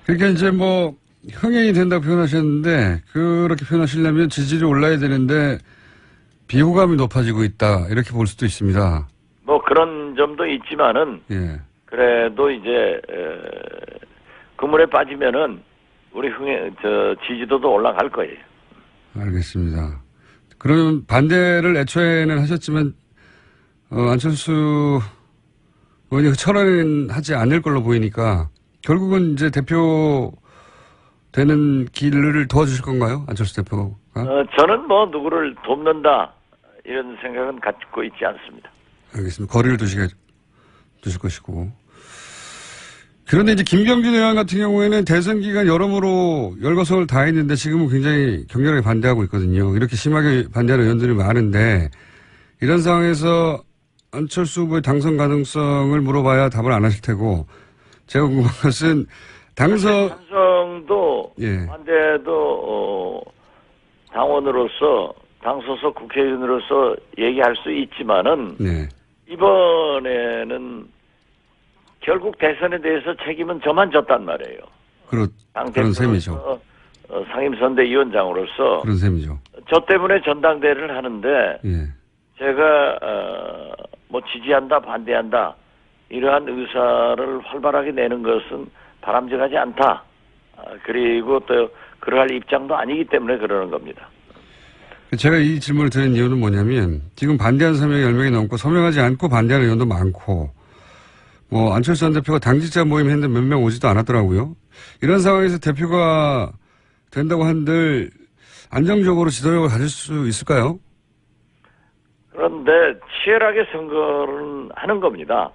그러니까 이제 뭐 흥행이 된다고 표현하셨는데 그렇게 표현하시려면 지지율이 올라야 되는데 비호감이 높아지고 있다 이렇게 볼 수도 있습니다. 뭐 그런 점도 있지만은 예. 그래도 이제 그물에 빠지면은 우리 지지도도 올라갈 거예요. 알겠습니다. 그러면 반대를 애초에는 하셨지만 안철수 의원이 철회하지 않을 걸로 보이니까 결국은 이제 대표 되는 길을 도와주실 건가요? 안철수 대표가? 저는 뭐 누구를 돕는다 이런 생각은 갖고 있지 않습니다. 알겠습니다. 거리를 두실 것이고. 그런데 이제 김경준 의원 같은 경우에는 대선 기간 여러모로 열거성을 다했는데 지금은 굉장히 격렬하게 반대하고 있거든요. 이렇게 심하게 반대하는 의원들이 많은데 이런 상황에서 안철수 후보의 당선 가능성을 물어봐야 답을 안 하실 테고 제가 궁금한 것은 당선도 예. 반대도 당원으로서 당소속 국회의원으로서 얘기할 수 있지만은 네. 이번에는 결국 대선에 대해서 책임은 저만 졌단 말이에요. 그런 셈이죠. 상임선대위원장으로서 그런 셈이죠. 저 때문에 전당대회를 하는데 예. 제가 뭐 지지한다 반대한다 이러한 의사를 활발하게 내는 것은 바람직하지 않다. 그리고 또 그러할 입장도 아니기 때문에 그러는 겁니다. 제가 이 질문을 드린 이유는 뭐냐면 지금 반대하는 사람이 10명이 넘고 서명하지 않고 반대하는 의원도 많고 뭐 안철수 전 대표가 당직자 모임 했는데 몇 명 오지도 않았더라고요. 이런 상황에서 대표가 된다고 한들 안정적으로 지도력을 가질 수 있을까요? 그런데 치열하게 선거를 하는 겁니다.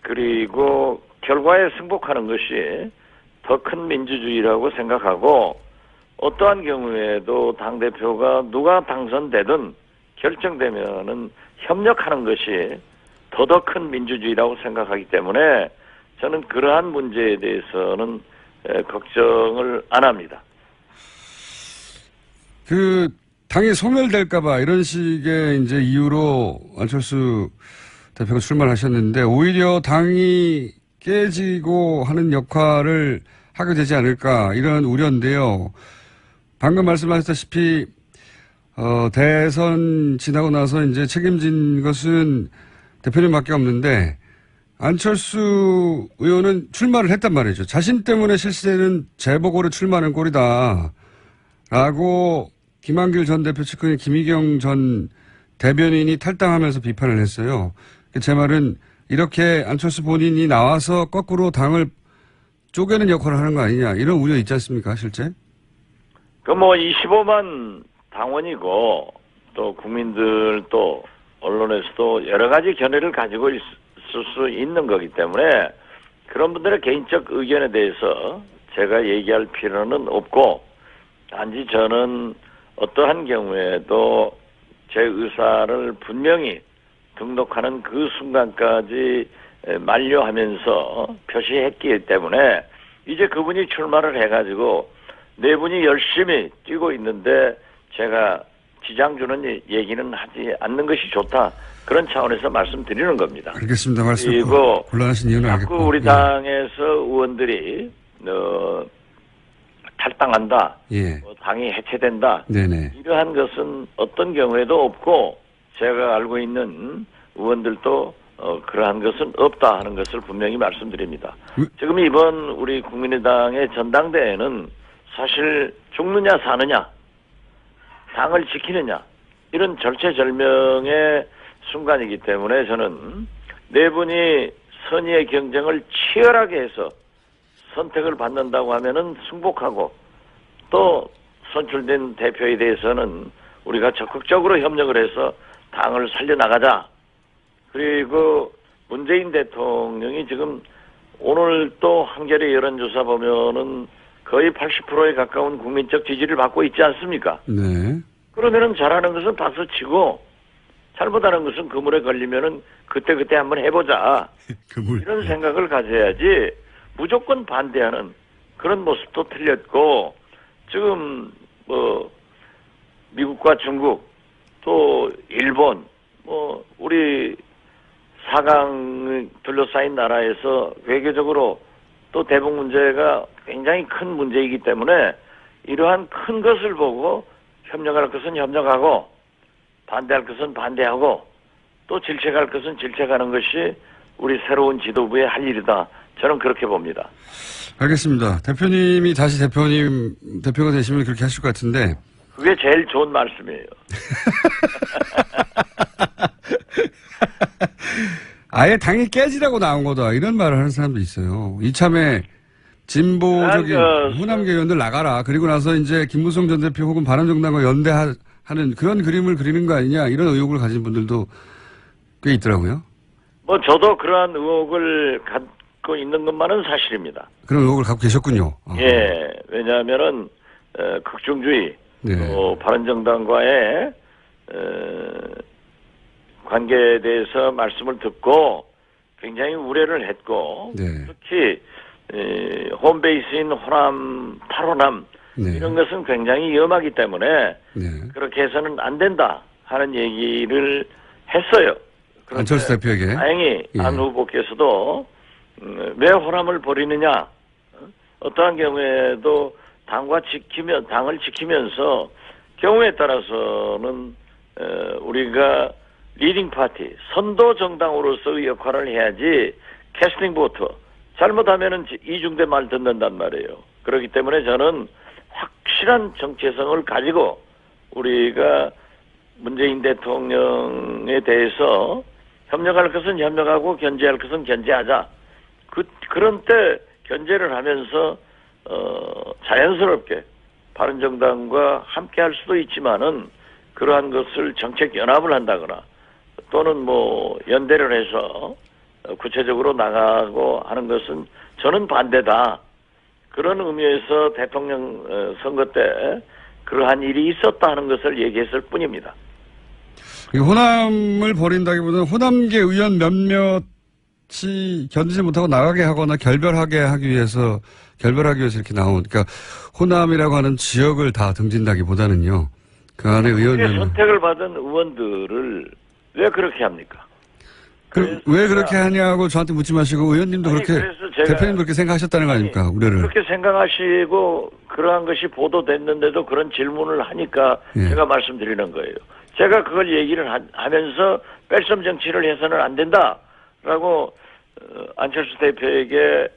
그리고 결과에 승복하는 것이 더 큰 민주주의라고 생각하고 어떠한 경우에도 당대표가 누가 당선되든 결정되면은 협력하는 것이 더 큰 민주주의라고 생각하기 때문에 저는 그러한 문제에 대해서는 걱정을 안 합니다. 당이 소멸될까봐 이런 식의 이제 이유로 안철수 대표가 출마를 하셨는데 오히려 당이 깨지고 하는 역할을 하게 되지 않을까 이런 우려인데요. 방금 말씀하셨다시피 대선 지나고 나서 이제 책임진 것은 대표님밖에 없는데 안철수 의원은 출마를 했단 말이죠. 자신 때문에 실세는 재보궐에 출마하는 꼴이다. 라고 김한길 전 대표 측근인 김희경 전 대변인이 탈당하면서 비판을 했어요. 제 말은 이렇게 안철수 본인이 나와서 거꾸로 당을 쪼개는 역할을 하는 거 아니냐 이런 우려 있지 않습니까 실제? 그 뭐 25만 당원이고 또 국민들 또 언론에서도 여러 가지 견해를 가지고 있을 수 있는 거기 때문에 그런 분들의 개인적 의견에 대해서 제가 얘기할 필요는 없고 단지 저는 어떠한 경우에도 제 의사를 분명히 등록하는 그 순간까지 만료하면서 표시했기 때문에 이제 그분이 출마를 해가지고 네 분이 열심히 뛰고 있는데 제가 지장 주는 얘기는 하지 않는 것이 좋다. 그런 차원에서 말씀드리는 겁니다. 알겠습니다. 말씀 그리고 곤란하신 이유는 알겠고. 자꾸 우리 당에서 의원들이 탈당한다. 예. 당이 해체된다. 네네. 이러한 것은 어떤 경우에도 없고 제가 알고 있는 의원들도 그러한 것은 없다 하는 것을 분명히 말씀드립니다. 지금 이번 우리 국민의당의 전당대회는 사실 죽느냐 사느냐 당을 지키느냐 이런 절체절명의 순간이기 때문에 저는 네 분이 선의의 경쟁을 치열하게 해서 선택을 받는다고 하면은 승복하고 또 선출된 대표에 대해서는 우리가 적극적으로 협력을 해서 당을 살려나가자. 그리고 문재인 대통령이 지금 오늘 또 한겨레 여론조사 보면은 거의 80%에 가까운 국민적 지지를 받고 있지 않습니까? 네. 그러면은 잘하는 것은 박수치고 잘못하는 것은 그물에 걸리면은 그때 한번 해보자. 이런 생각을 가져야지 무조건 반대하는 그런 모습도 틀렸고 지금 뭐 미국과 중국 또 일본 우리 4강 둘러싸인 나라에서 외교적으로 또 대북 문제가 굉장히 큰 문제이기 때문에 이러한 큰 것을 보고 협력할 것은 협력하고 반대할 것은 반대하고 또 질책할 것은 질책하는 것이 우리 새로운 지도부의 할 일이다. 저는 그렇게 봅니다. 알겠습니다. 대표님이 다시 대표가 되시면 그렇게 하실 것 같은데. 그게 제일 좋은 말씀이에요. 아예 당이 깨지라고 나온 거다. 이런 말을 하는 사람도 있어요. 이참에 진보적인 호남계 의원들 나가라. 그리고 나서 이제 김무성 전 대표 혹은 바른정당과 연대하는 그런 그림을 그리는 거 아니냐. 이런 의혹을 가진 분들도 꽤 있더라고요. 저도 그러한 의혹을 갖고 있는 것만은 사실입니다. 그런 의혹을 갖고 계셨군요. 예, 왜냐하면은 극중주의, 네. 바른정당과의 관계에 대해서 말씀을 듣고 굉장히 우려를 했고, 네. 특히 홈베이스인 호남, 탈호남 네. 이런 것은 굉장히 위험하기 때문에 네. 그렇게 해서는 안 된다 하는 얘기를 했어요. 안철수 대표에게. 다행히 예. 안 후보께서도 왜 호남을 버리느냐, 어떠한 경우에도 당을 지키면서 경우에 따라서는 우리가 리딩 파티, 선도 정당으로서의 역할을 해야지 캐스팅 보트, 잘못하면은 이중대 말 듣는단 말이에요. 그렇기 때문에 저는 확실한 정체성을 가지고 우리가 문재인 대통령에 대해서 협력할 것은 협력하고 견제할 것은 견제하자. 그런 때 견제를 하면서 자연스럽게 바른정당과 함께 할 수도 있지만은 그러한 것을 정책 연합을 한다거나 또는 뭐 연대를 해서 구체적으로 나가고 하는 것은 저는 반대다. 그런 의미에서 대통령 선거 때 그러한 일이 있었다 하는 것을 얘기했을 뿐입니다. 호남을 버린다기보다는 호남계 의원 몇몇이 견디지 못하고 나가게 하거나 결별하기 위해서 이렇게 나온, 그러니까 호남이라고 하는 지역을 다 등진다기보다는요. 그 안에 의원 선택을 받은 의원들을 왜 그렇게 합니까? 왜 그렇게 하냐고 저한테 묻지 마시고 의원님도 대표님도 그렇게 생각하셨다는 거 아닙니까? 우려를. 그렇게 생각하시고 그러한 것이 보도됐는데도 그런 질문을 하니까 예. 제가 말씀드리는 거예요. 제가 그걸 얘기를 하면서 뺄셈 정치를 해서는 안 된다라고 안철수 대표에게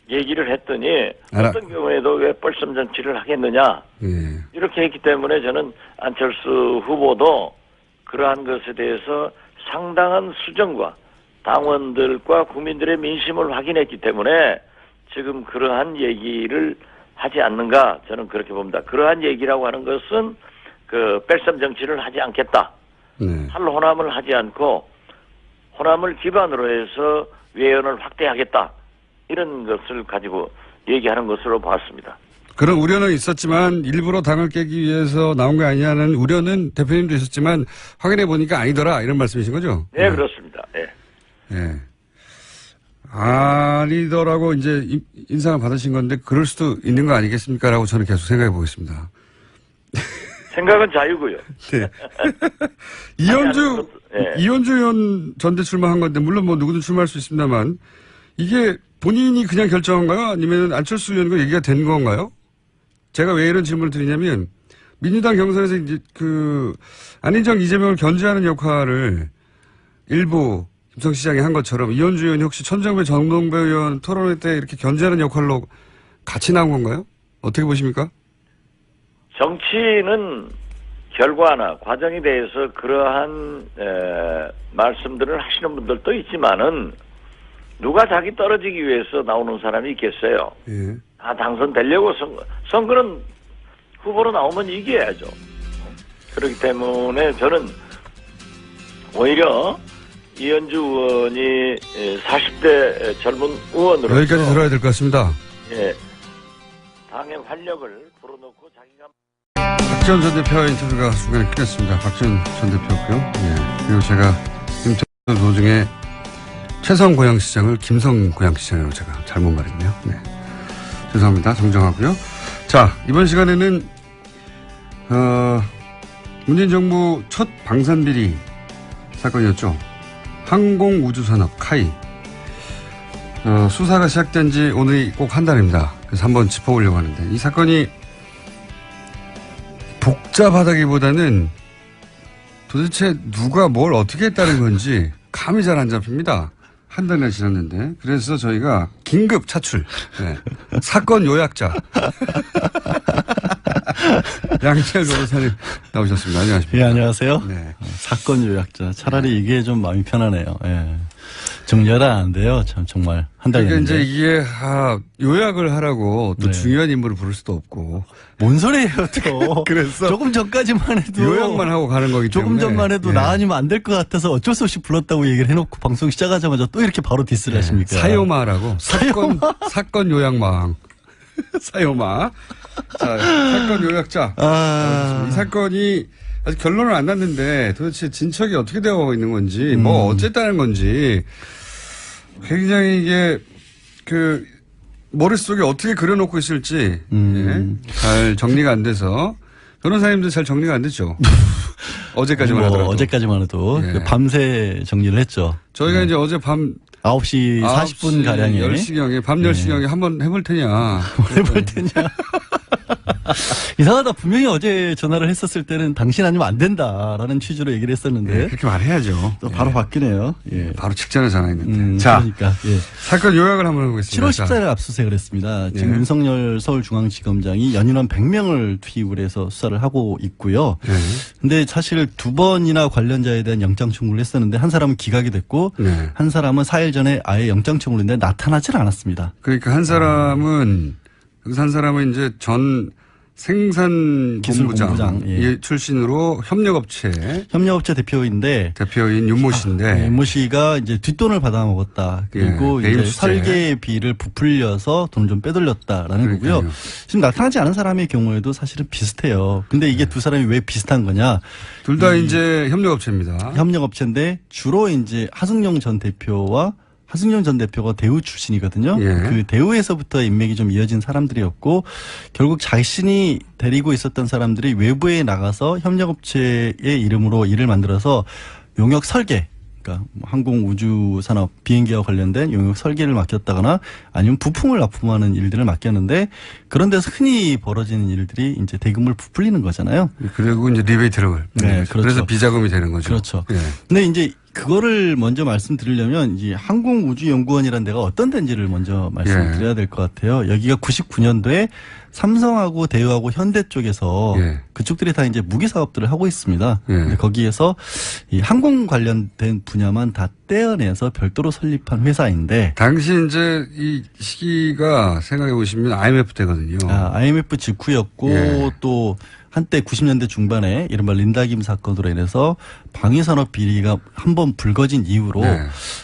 얘기를 했더니 어떤 경우에도 왜 뺄셈 정치를 하겠느냐 예. 이렇게 했기 때문에 저는 안철수 후보도 그러한 것에 대해서 상당한 수정과 당원들과 국민들의 민심을 확인했기 때문에 지금 그러한 얘기를 하지 않는가 저는 그렇게 봅니다. 그러한 얘기라고 하는 것은 그 뺄셈 정치를 하지 않겠다. 네. 탈호남을 하지 않고 호남을 기반으로 해서 외연을 확대하겠다. 이런 것을 가지고 얘기하는 것으로 봤습니다. 그런 우려는 있었지만 일부러 당을 깨기 위해서 나온 게 아니냐는 우려는 대표님도 있었지만 확인해 보니까 아니더라 이런 말씀이신 거죠? 네, 그렇습니다. 네. 네. 아니더라고 이제 인상을 받으신 건데 그럴 수도 있는 거 아니겠습니까라고 저는 계속 생각해 보겠습니다. 생각은 자유고요. 네. 이현주 의원 전대 출마한 건데 물론 뭐 누구든 출마할 수 있습니다만 이게 본인이 그냥 결정한가요? 아니면 안철수 의원과 얘기가 된 건가요? 제가 왜 이런 질문을 드리냐면 민주당 경선에서 이제 안희정 이재명을 견제하는 역할을 일부 김성시장이 한 것처럼 이현주 의원이 혹시 천정배 정동배 의원 토론회 때 이렇게 견제하는 역할로 같이 나온 건가요? 어떻게 보십니까? 정치는 결과나 과정에 대해서 그러한 말씀들을 하시는 분들도 있지만은 누가 자기 떨어지기 위해서 나오는 사람이 있겠어요. 예. 다 당선되려고 선거는 후보로 나오면 이겨야죠. 그렇기 때문에 저는 오히려 이현주 의원이 40대 젊은 의원으로서 여기까지 들어야 될 것 같습니다. 예, 당의 활력을 불어넣고 자기가 박지원 전 대표의 인터뷰가 순간에 끊겼습니다. 박지원 전 대표고요. 예. 그리고 제가 인터뷰 도중에 최성 고양시장을 김성 고양시장으로 제가 잘못 말했네요. 네. 죄송합니다. 정정하고요. 자. 자, 이번 시간에는 문재인 정부 첫 방산비리 사건이었죠. 항공우주산업 카이. 수사가 시작된 지 오늘이 꼭 한 달입니다. 그래서 한번 짚어보려고 하는데, 이 사건이 복잡하다기보다는 도대체 누가 뭘 어떻게 했다는 건지 감이 잘 안 잡힙니다. 한 달이나 지났는데. 그래서 저희가 긴급 차출. 네. 사건 요약자. 양철 변호사님 나오셨습니다. 안녕하십니까. 예, 안녕하세요. 네. 사건 요약자. 차라리 이게 좀 마음이 편하네요. 예. 정리하다 안 돼요. 참, 정말. 한 달 그러니까 됐는데. 이제 이게, 요약을 하라고 또 네. 중요한 인물을 부를 수도 없고. 뭔 소리예요, 또. 그래서 조금 전까지만 해도. 요약만 하고 가는 거기 때문에. 조금 전만 해도 예. 나 아니면 안 될 것 같아서 어쩔 수 없이 불렀다고 얘기를 해놓고 방송 시작하자마자 또 이렇게 바로 디스를 하십니까? 사요마라고. 사건 요약망. 사요마. 자, 사건 요약자. 이 사건이 아직 결론을 안 났는데 도대체 진척이 어떻게 되어 있는 건지, 뭐 어쨌다는 건지 굉장히 이게 머릿속에 어떻게 그려놓고 있을지 예, 잘 정리가 안 돼서 변호사님도 잘 정리가 안 됐죠. 어제까지만 하더라도. 어제까지만 해도 예. 밤새 정리를 했죠. 저희가 이제 어제 밤 9시 40분 가량에 10시경에 밤 10시경에 한번 해볼 테냐. 해볼 테냐. 이상하다. 분명히 어제 전화를 했었을 때는 당신 아니면 안 된다라는 취지로 얘기를 했었는데 예, 그렇게 말해야죠. 또 바로 바뀌네요. 예. 바로 직전에 전화했는데. 자, 그러니까 예. 사건 요약을 한번 해보겠습니다. 7월 14일 압수수색을 했습니다. 지금 예. 윤석열 서울중앙지검장이 연인원 100명을 투입을 해서 수사를 하고 있고요. 네. 근데 사실 두 번이나 관련자에 대한 영장 청구를 했었는데 한 사람은 기각이 됐고 네. 한 사람은 4일 전에 아예 영장 청구를 했는데 나타나질 않았습니다. 그러니까 한 사람은 여기서 한 사람은 이제 전 생산본부장 기술본부장, 예. 출신으로 협력업체 협력업체 대표인데 대표인 윤모 씨인데 윤모 씨가 이제 뒷돈을 받아 먹었다. 그리고 예, 이제 대인수재. 설계비를 부풀려서 돈 좀 빼돌렸다라는 그러니까요. 거고요. 지금 나타나지 않은 사람의 경우에도 사실은 비슷해요. 근데 이게 두 사람이 왜 비슷한 거냐? 둘 다 이제 협력업체입니다. 협력업체인데 주로 이제 하승용 전 대표와 하승용 전 대표가 대우 출신이거든요. 예. 그 대우에서부터 인맥이 좀 이어진 사람들이었고 결국 자신이 데리고 있었던 사람들이 외부에 나가서 협력업체의 이름으로 일을 만들어서 용역 설계, 그러니까 항공우주산업 비행기와 관련된 용역 설계를 맡겼다거나 아니면 부품을 납품하는 일들을 맡겼는데 그런 데서 흔히 벌어지는 일들이 이제 대금을 부풀리는 거잖아요. 그리고 이제 리베이트를 네, 거죠. 그렇죠. 그래서 비자금이 되는 거죠. 그렇죠. 예. 근데 이제 그거를 먼저 말씀드리려면 이 항공우주연구원이라는 데가 어떤 데인지를 먼저 말씀드려야 될 것 같아요. 여기가 99년도에 삼성하고 대우하고 현대 쪽에서 예. 그쪽들이 다 이제 무기 사업들을 하고 있습니다. 예. 근데 거기에서 이 항공 관련된 분야만 다 떼어내서 별도로 설립한 회사인데 당시 이제 이 시기가 생각해 보시면 IMF 때거든요. IMF 직후였고 예. 또 한때 90년대 중반에 이른바 린다김 사건으로 인해서 방위산업 비리가 한번 불거진 이후로 네.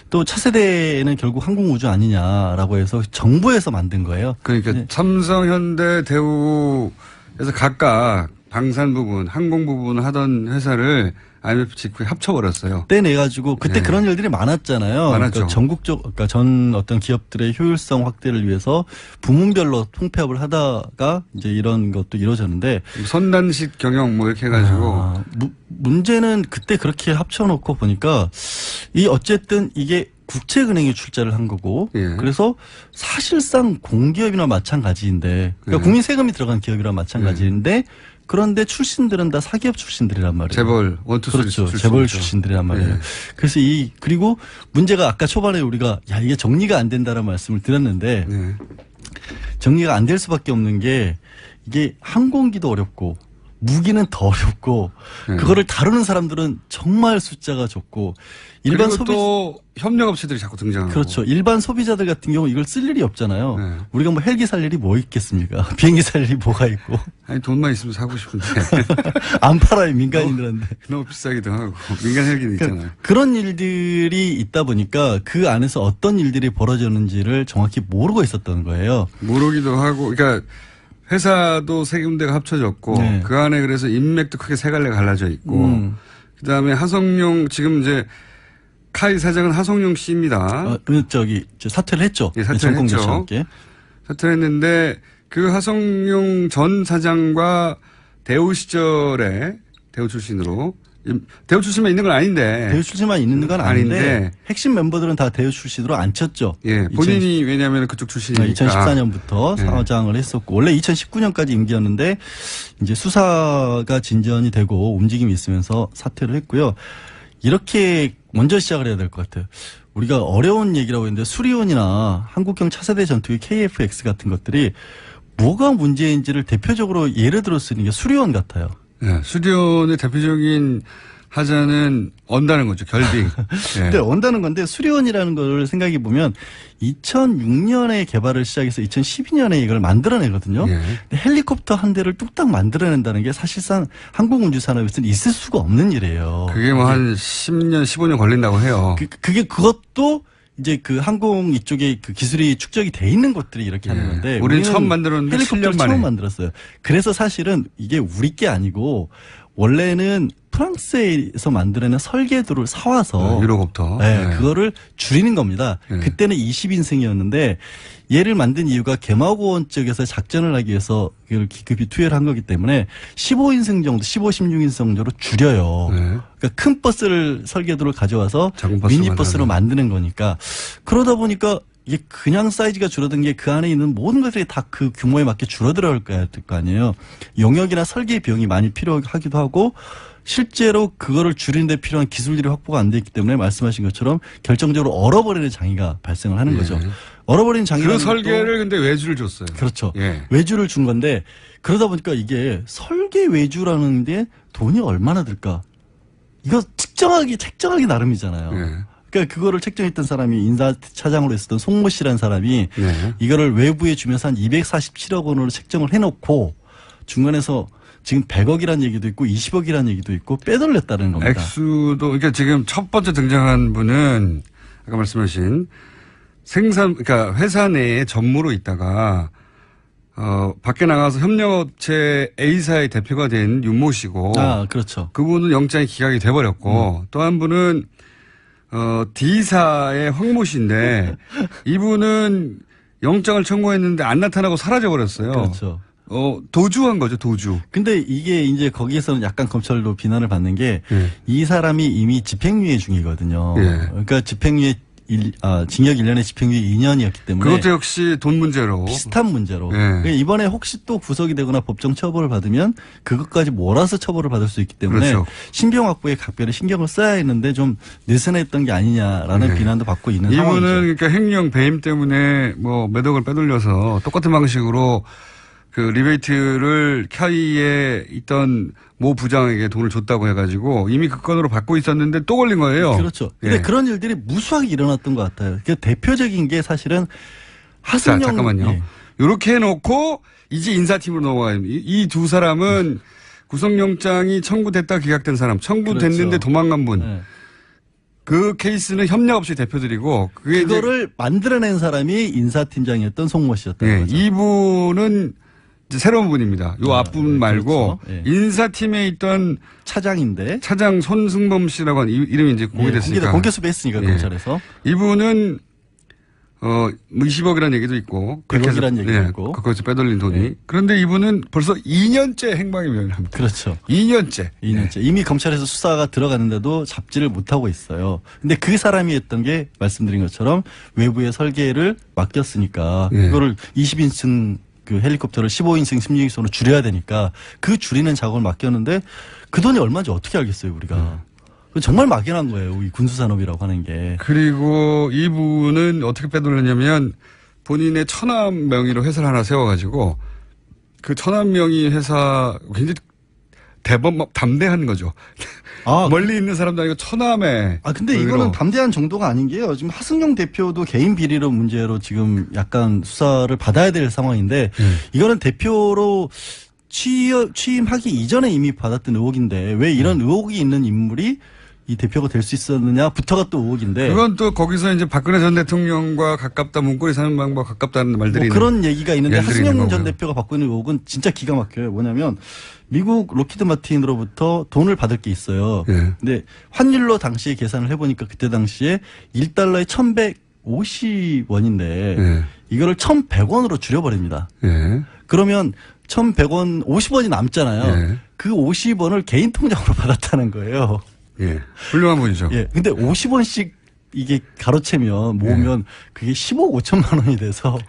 또 차세대는 결국 항공우주 아니냐라고 해서 정부에서 만든 거예요. 그러니까 네. 삼성, 현대, 대우에서 각각 방산 부분, 항공 부분 하던 회사를 IMF 직후에 합쳐버렸어요. 떼내가지고 그때 네. 그런 일들이 많았잖아요. 많았죠. 그러니까 전국적, 그러니까 전 어떤 기업들의 효율성 확대를 위해서 부문별로 통폐합을 하다가 이제 이런 것도 이루어졌는데 선단식 경영 뭐 이렇게 해가지고 문제는 그때 그렇게 합쳐놓고 보니까 이 어쨌든 이게 국책은행에 출자를 한 거고 예. 그래서 사실상 공기업이나 마찬가지인데 그러니까 예. 국민 세금이 들어간 기업이랑 마찬가지인데 그런데 출신들은 다 사기업 출신들이란 말이에요. 재벌 원투쓰리 그렇죠. 출신이죠. 재벌 출신들이란 말이에요. 예. 그래서 그리고 문제가 아까 초반에 우리가 야 이게 정리가 안 된다는 말씀을 드렸는데 네. 정리가 안 될 수밖에 없는 게 이게 항공기도 어렵고 무기는 더 어렵고 네. 그거를 다루는 사람들은 정말 숫자가 적고 일반 그리고 소비 또 협력업체들이 자꾸 등장하고 그렇죠. 일반 소비자들 같은 경우 이걸 쓸 일이 없잖아요. 네. 우리가 뭐 헬기 살 일이 뭐 있겠습니까? 비행기 살 일이 뭐가 있고 아니 돈만 있으면 사고 싶은데 안 팔아요 민간인들한테. 너무 비싸기도 하고 민간 헬기는 있잖아요. 그러니까 그런 일들이 있다 보니까 그 안에서 어떤 일들이 벌어졌는지를 정확히 모르고 있었던 거예요. 모르기도 하고 그러니까 회사도 세 군데가 합쳐졌고 네. 그 안에 그래서 인맥도 크게 세 갈래 갈라져 있고 그다음에 하성룡 지금 이제 카이 사장은 하성룡 씨입니다. 저기 사퇴를 했죠. 예, 사퇴를 정공개시 했죠. 함께. 사퇴했는데 그 하성룡 전 사장과 대우 시절에 대우 출신으로 대우 출신만 있는 건 아닌데. 대우 출신만 있는 건 아닌데 핵심 멤버들은 다 대우 출신으로 앉혔죠. 예, 본인이 왜냐하면 그쪽 출신이니까. 2014년부터 네. 사장을 했었고 원래 2019년까지 임기였는데 이제 수사가 진전이 되고 움직임이 있으면서 사퇴를 했고요. 이렇게 먼저 시작을 해야 될 것 같아요. 우리가 어려운 얘기라고 했는데 수리온이나 한국형 차세대 전투기 KF-X 같은 것들이 뭐가 문제인지를 대표적으로 예를 들어 쓰는 게 수리온 같아요. 예, 수리온의 대표적인 하자는 언다는 거죠. 결빙. 예. 근데 언다는 건데 수리온이라는 걸 생각해 보면 2006년에 개발을 시작해서 2012년에 이걸 만들어내거든요. 예. 근데 헬리콥터 한 대를 뚝딱 만들어낸다는 게 사실상 항공운주산업에서는 있을 수가 없는 일이에요. 그게 뭐 한 10년, 15년 걸린다고 해요. 그것도 이제 그 항공 이쪽에 그 기술이 축적이 돼 있는 것들이 이렇게 하는 건데. 우리는 처음 만들었는데 헬리콥터를 7년 만에. 처음 만들었어요. 그래서 사실은 이게 우리 게 아니고 원래는 프랑스에서 만들어낸 설계도를 사와서 유로콥터. 네, 네. 그거를 줄이는 겁니다. 네. 그때는 20인승이었는데 얘를 만든 이유가 개마고원 쪽에서 작전을 하기 위해서 그걸 기급이 투여를 한 거기 때문에 15인승 정도, 15, 16인승 정도로 줄여요. 네. 그러니까 큰 버스를 설계도를 가져와서 작은 버스 미니버스로 만드는 거니까 그러다 보니까 이게 그냥 사이즈가 줄어든 게 그 안에 있는 모든 것들이 다 그 규모에 맞게 줄어들어갈 거 아니에요. 용역이나 설계 비용이 많이 필요하기도 하고 실제로 그거를 줄이는 데 필요한 기술들이 확보가 안 돼 있기 때문에 말씀하신 것처럼 결정적으로 얼어버리는 장애가 발생을 하는 거죠. 얼어버리는 장애가 그 설계를 근데 외주를 줬어요. 그렇죠. 예. 외주를 준 건데 그러다 보니까 이게 설계 외주라는 데 돈이 얼마나 들까? 이거 책정하기 나름이잖아요. 예. 그러니까 그거를 책정했던 사람이 인사차장으로 있었던 송모 씨라는 사람이 네. 이거를 외부에 주면서 한 247억 원으로 책정을 해놓고 중간에서 지금 100억이라는 얘기도 있고 20억이라는 얘기도 있고 빼돌렸다는 겁니다. 액수도 그러니까 지금 첫 번째 등장한 분은 아까 말씀하신 그러니까 회사 내에 전무로 있다가 밖에 나가서 협력업체 A사의 대표가 된 윤모 씨고. 아, 그렇죠. 그분은 영장이 기각이 돼버렸고 또 한 분은 D사의 황모 씨인데 이분은 영장을 청구했는데 안 나타나고 사라져 버렸어요. 그렇죠. 도주한 거죠, 도주. 근데 이게 이제 거기에서는 약간 검찰도 비난을 받는 게 이 사람이 이미 집행유예 중이거든요. 예. 그러니까 집행유예 징역 1년에 집행유예 2년이었기 때문에 그것도 역시 돈 문제로. 비슷한 문제로. 예. 그러니까 이번에 혹시 또 구속이 되거나 법정 처벌을 받으면 그것까지 몰아서 처벌을 받을 수 있기 때문에 그렇죠. 신병 확보에 각별히 신경을 써야 했는데 좀 느슨했던 게 아니냐라는 네. 비난도 받고 있는 이분은 상황이죠. 그러니까 횡령 배임 때문에 뭐 몇 억을 빼돌려서 똑같은 방식으로 그 리베이트를 캬이에 있던 모 부장에게 돈을 줬다고 해가지고 이미 그 건으로 받고 있었는데 또 걸린 거예요. 그렇죠. 근데 예. 그런 일들이 무수하게 일어났던 것 같아요. 그 대표적인 게 사실은 자, 하승영. 잠깐만요. 예. 이렇게 해놓고 이제 인사팀으로 넘어가요. 이 두 사람은 구속영장이 청구됐다 기각된 사람, 청구됐는데 그렇죠. 도망간 분. 예. 그 케이스는 협력업체 대표들이고 그게 그거를 만들어낸 사람이 인사팀장이었던 송모 씨였던 예, 거죠. 이분은 이제 새로운 분입니다. 요 앞분 네, 말고 그렇죠. 예. 인사팀에 있던 차장인데 차장 손승범 씨라고 하는 이름이 이제 공개됐으니까. 공개수배 했으니까 예. 검찰에서. 이분은 뭐 20억이라는 얘기도 있고. 100억이라는 얘기도 있고. 거기서 빼돌린 돈이. 예. 그런데 이분은 벌써 2년째 행방이 멸합니다. 그렇죠. 2년째. 2년째. 이미 검찰에서 수사가 들어갔는데도 잡지를 못하고 있어요. 근데 그 사람이 했던 게 말씀드린 것처럼 외부의 설계를 맡겼으니까 예. 그거를 20인승 그 헬리콥터를 15인승, 16인승으로 줄여야 되니까 그 줄이는 작업을 맡겼는데 그 돈이 얼마인지 어떻게 알겠어요, 우리가. 정말 막연한 거예요, 이 군수산업이라고 하는 게. 그리고 이분은 어떻게 빼돌렸냐면 본인의 천암 명의로 회사를 하나 세워가지고 그 천암 명의 회사 굉장히 담대한 거죠. 멀리 있는 사람도 아니고 천암에. 근데 이거는 담대한 정도가 아닌 게요. 지금 하승영 대표도 개인 비리로 문제로 지금 약간 수사를 받아야 될 상황인데 이거는 대표로 취임하기 이전에 이미 받았던 의혹인데 왜 이런 의혹이 있는 인물이 이 대표가 될 수 있었느냐부터가 또 의혹인데. 그건 또 거기서 이제 박근혜 전 대통령과 가깝다, 문고리 사는 방법 가깝다는 말들이 뭐 그런 얘기가 있는데 하승영 전 거고요. 대표가 받고 있는 의혹은 진짜 기가 막혀요. 뭐냐면 미국 록히드 마틴으로부터 돈을 받을 게 있어요. 예. 근데 환율로 당시에 계산을 해보니까 그때 당시에 1달러에 1,150원인데 예. 이거를 1,100원으로 줄여버립니다. 예. 그러면 1,100원, 50원이 남잖아요. 예. 그 50원을 개인 통장으로 받았다는 거예요. 예. 훌륭한 분이죠. 예. 근데 50원씩 이게 가로채면 모으면 그게 15억 5천만 원이 돼서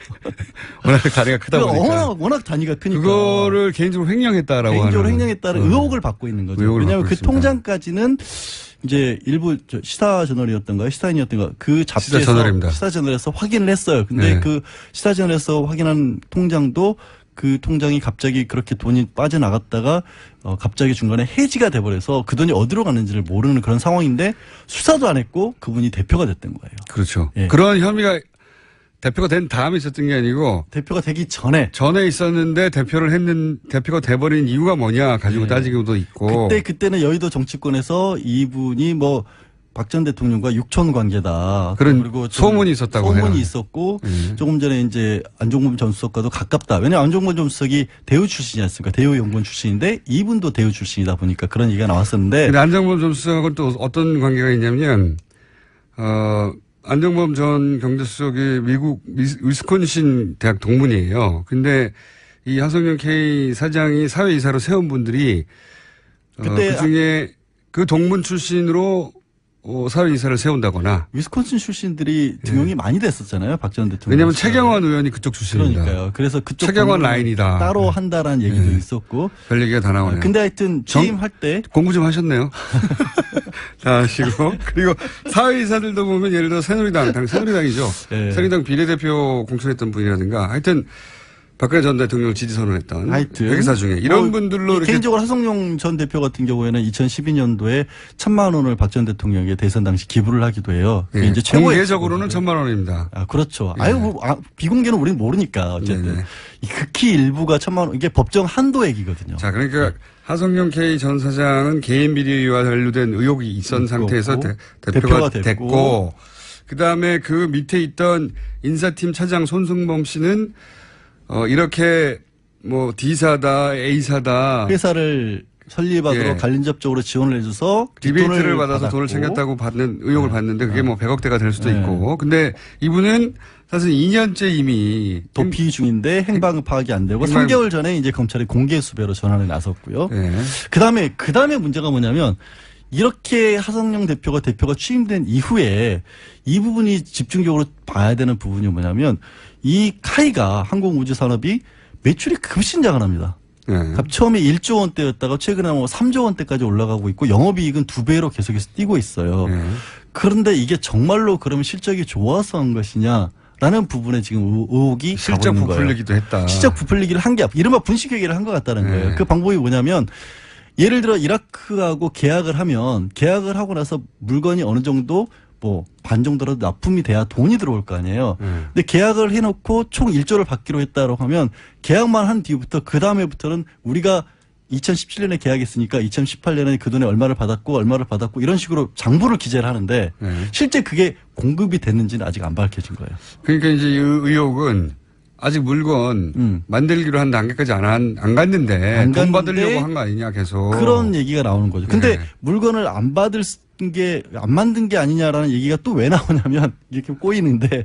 워낙 다리가 크다 보니까. 워낙 단위가 크니까. 그거를 개인적으로 횡령했다라고 개인적으로 하는. 횡령했다는 의혹을 받고 있는 거죠. 의혹을 왜냐하면 받고 그 있습니다. 통장까지는 이제 일부 시사저널이었던가요? 시사인이었던가 그 잡지에서 시사저널입니다. 시사저널에서 확인을 했어요. 근데 네. 그 시사저널에서 확인한 통장도 그 통장이 갑자기 그렇게 돈이 빠져나갔다가 갑자기 중간에 해지가 돼버려서 그 돈이 어디로 갔는지를 모르는 그런 상황인데 수사도 안 했고 그분이 대표가 됐던 거예요. 그렇죠. 예. 그런 혐의가 대표가 된 다음에 있었던 게 아니고 대표가 되기 전에 있었는데 대표가 돼버린 이유가 뭐냐 가지고 예. 따지기도 있고. 그때는 여의도 정치권에서 이분이 뭐 박 전 대통령과 육촌 관계다. 그런 그리고 소문이 있었다고 소문이 해요. 있었고 조금 전에 이제 안종범 전 수석과도 가깝다. 왜냐하면 안종범 전 수석이 대우 출신이지 않습니까? 대우 연구원 출신인데 이분도 대우 출신이다 보니까 그런 얘기가 나왔었는데. 근데 안정범 전 수석하고는 또 어떤 관계가 있냐면 안정범 전 경제수석이 미국 위스콘신 대학 동문이에요. 근데 이 하성룡 K 사장이 사회이사로 세운 분들이 그때 그중에 그 동문 출신으로 사회이사를 세운다거나. 위스콘신 출신들이 등용이 많이 됐었잖아요. 박 전 대통령. 왜냐하면 최경환 의원이 그쪽 출신입니다. 그러니까요. 그래서 그쪽 최경환 동문을 라인이다. 따로 한다라는 얘기도 있었고. 별 얘기가 다 나오네요. 근데 하여튼 취임할 때 공부 좀 하셨네요. 다 하시고. 그리고 사회이사들도 보면 예를 들어 새누리당이죠. 네. 새누리당 비례대표 공천했던 분이라든가 하여튼 박근혜 전 대통령을 지지 선언했던 하여튼 회계사 중에 이런 분들로 이렇게 개인적으로 하성룡 전 대표 같은 경우에는 2012년도에 1,000만 원을 박 전 대통령에게 대선 당시 기부를 하기도 해요. 그게 예, 이제 최고의 공개적으로는 1,000만 원입니다. 아, 그렇죠. 예. 비공개는 우리는 모르니까 어쨌든 네네. 이 극히 일부가 1,000만 원 이게 법정 한도액이거든요. 자, 그러니까 하성룡 K 전 사장은 개인 비리와 관련된 의혹이 있었던 상태에서 대표가 됐고, 그 다음에 그 밑에 있던 인사팀 차장 손승범 씨는 이렇게 뭐 D사다, A사다. 회사를 설립하도록 예. 간접적으로 지원을 해줘서 리베이트를 받아서 받았고. 돈을 챙겼다고 받는 의혹을 받는데 그게 뭐 100억대가 될 수도 네. 있고. 근데 이분은 사실 2년째 이미 도피 중인데 행방 파악이 안 되고 행방- 3개월 전에 이제 검찰이 공개 수배로 전환에 나섰고요. 네. 그다음에 문제가 뭐냐면 이렇게 하성룡 대표가 취임된 이후에 이 부분이 집중적으로 봐야 되는 부분이 뭐냐면 이 카이가 항공우주산업이 매출이 급신장을 합니다. 네. 처음에 1조 원대였다가 최근에 뭐 3조 원대까지 올라가고 있고 영업이익은 2배로 계속해서 뛰고 있어요. 네. 그런데 이게 정말로 그러면 실적이 좋아서 한 것이냐라는 부분에 지금 의혹이 실적 가고 있는 거예요. 부풀리기도 했다. 실적 부풀리기를 한 게 이른바 분식회계를 한 것 같다는 거예요. 네. 그 방법이 뭐냐면 예를 들어 이라크하고 계약을 하고 나서 물건이 어느 정도 뭐 반 정도라도 납품이 돼야 돈이 들어올 거 아니에요. 근데 계약을 해놓고 총 1조를 받기로 했다고 하면 계약만 한 뒤부터 그 다음에부터는 우리가 2017년에 계약했으니까 2018년에 그 돈에 얼마를 받았고 이런 식으로 장부를 기재를 하는데 네. 실제 그게 공급이 됐는지는 아직 안 밝혀진 거예요. 그러니까 이제 이 의혹은 아직 물건 만들기로 한 단계까지 안 갔는데 돈 받으려고 한 거 아니냐 계속. 그런 얘기가 나오는 거죠. 근데 네. 물건을 안 만든 게 아니냐라는 얘기가 또 왜 나오냐면 이렇게 꼬이는데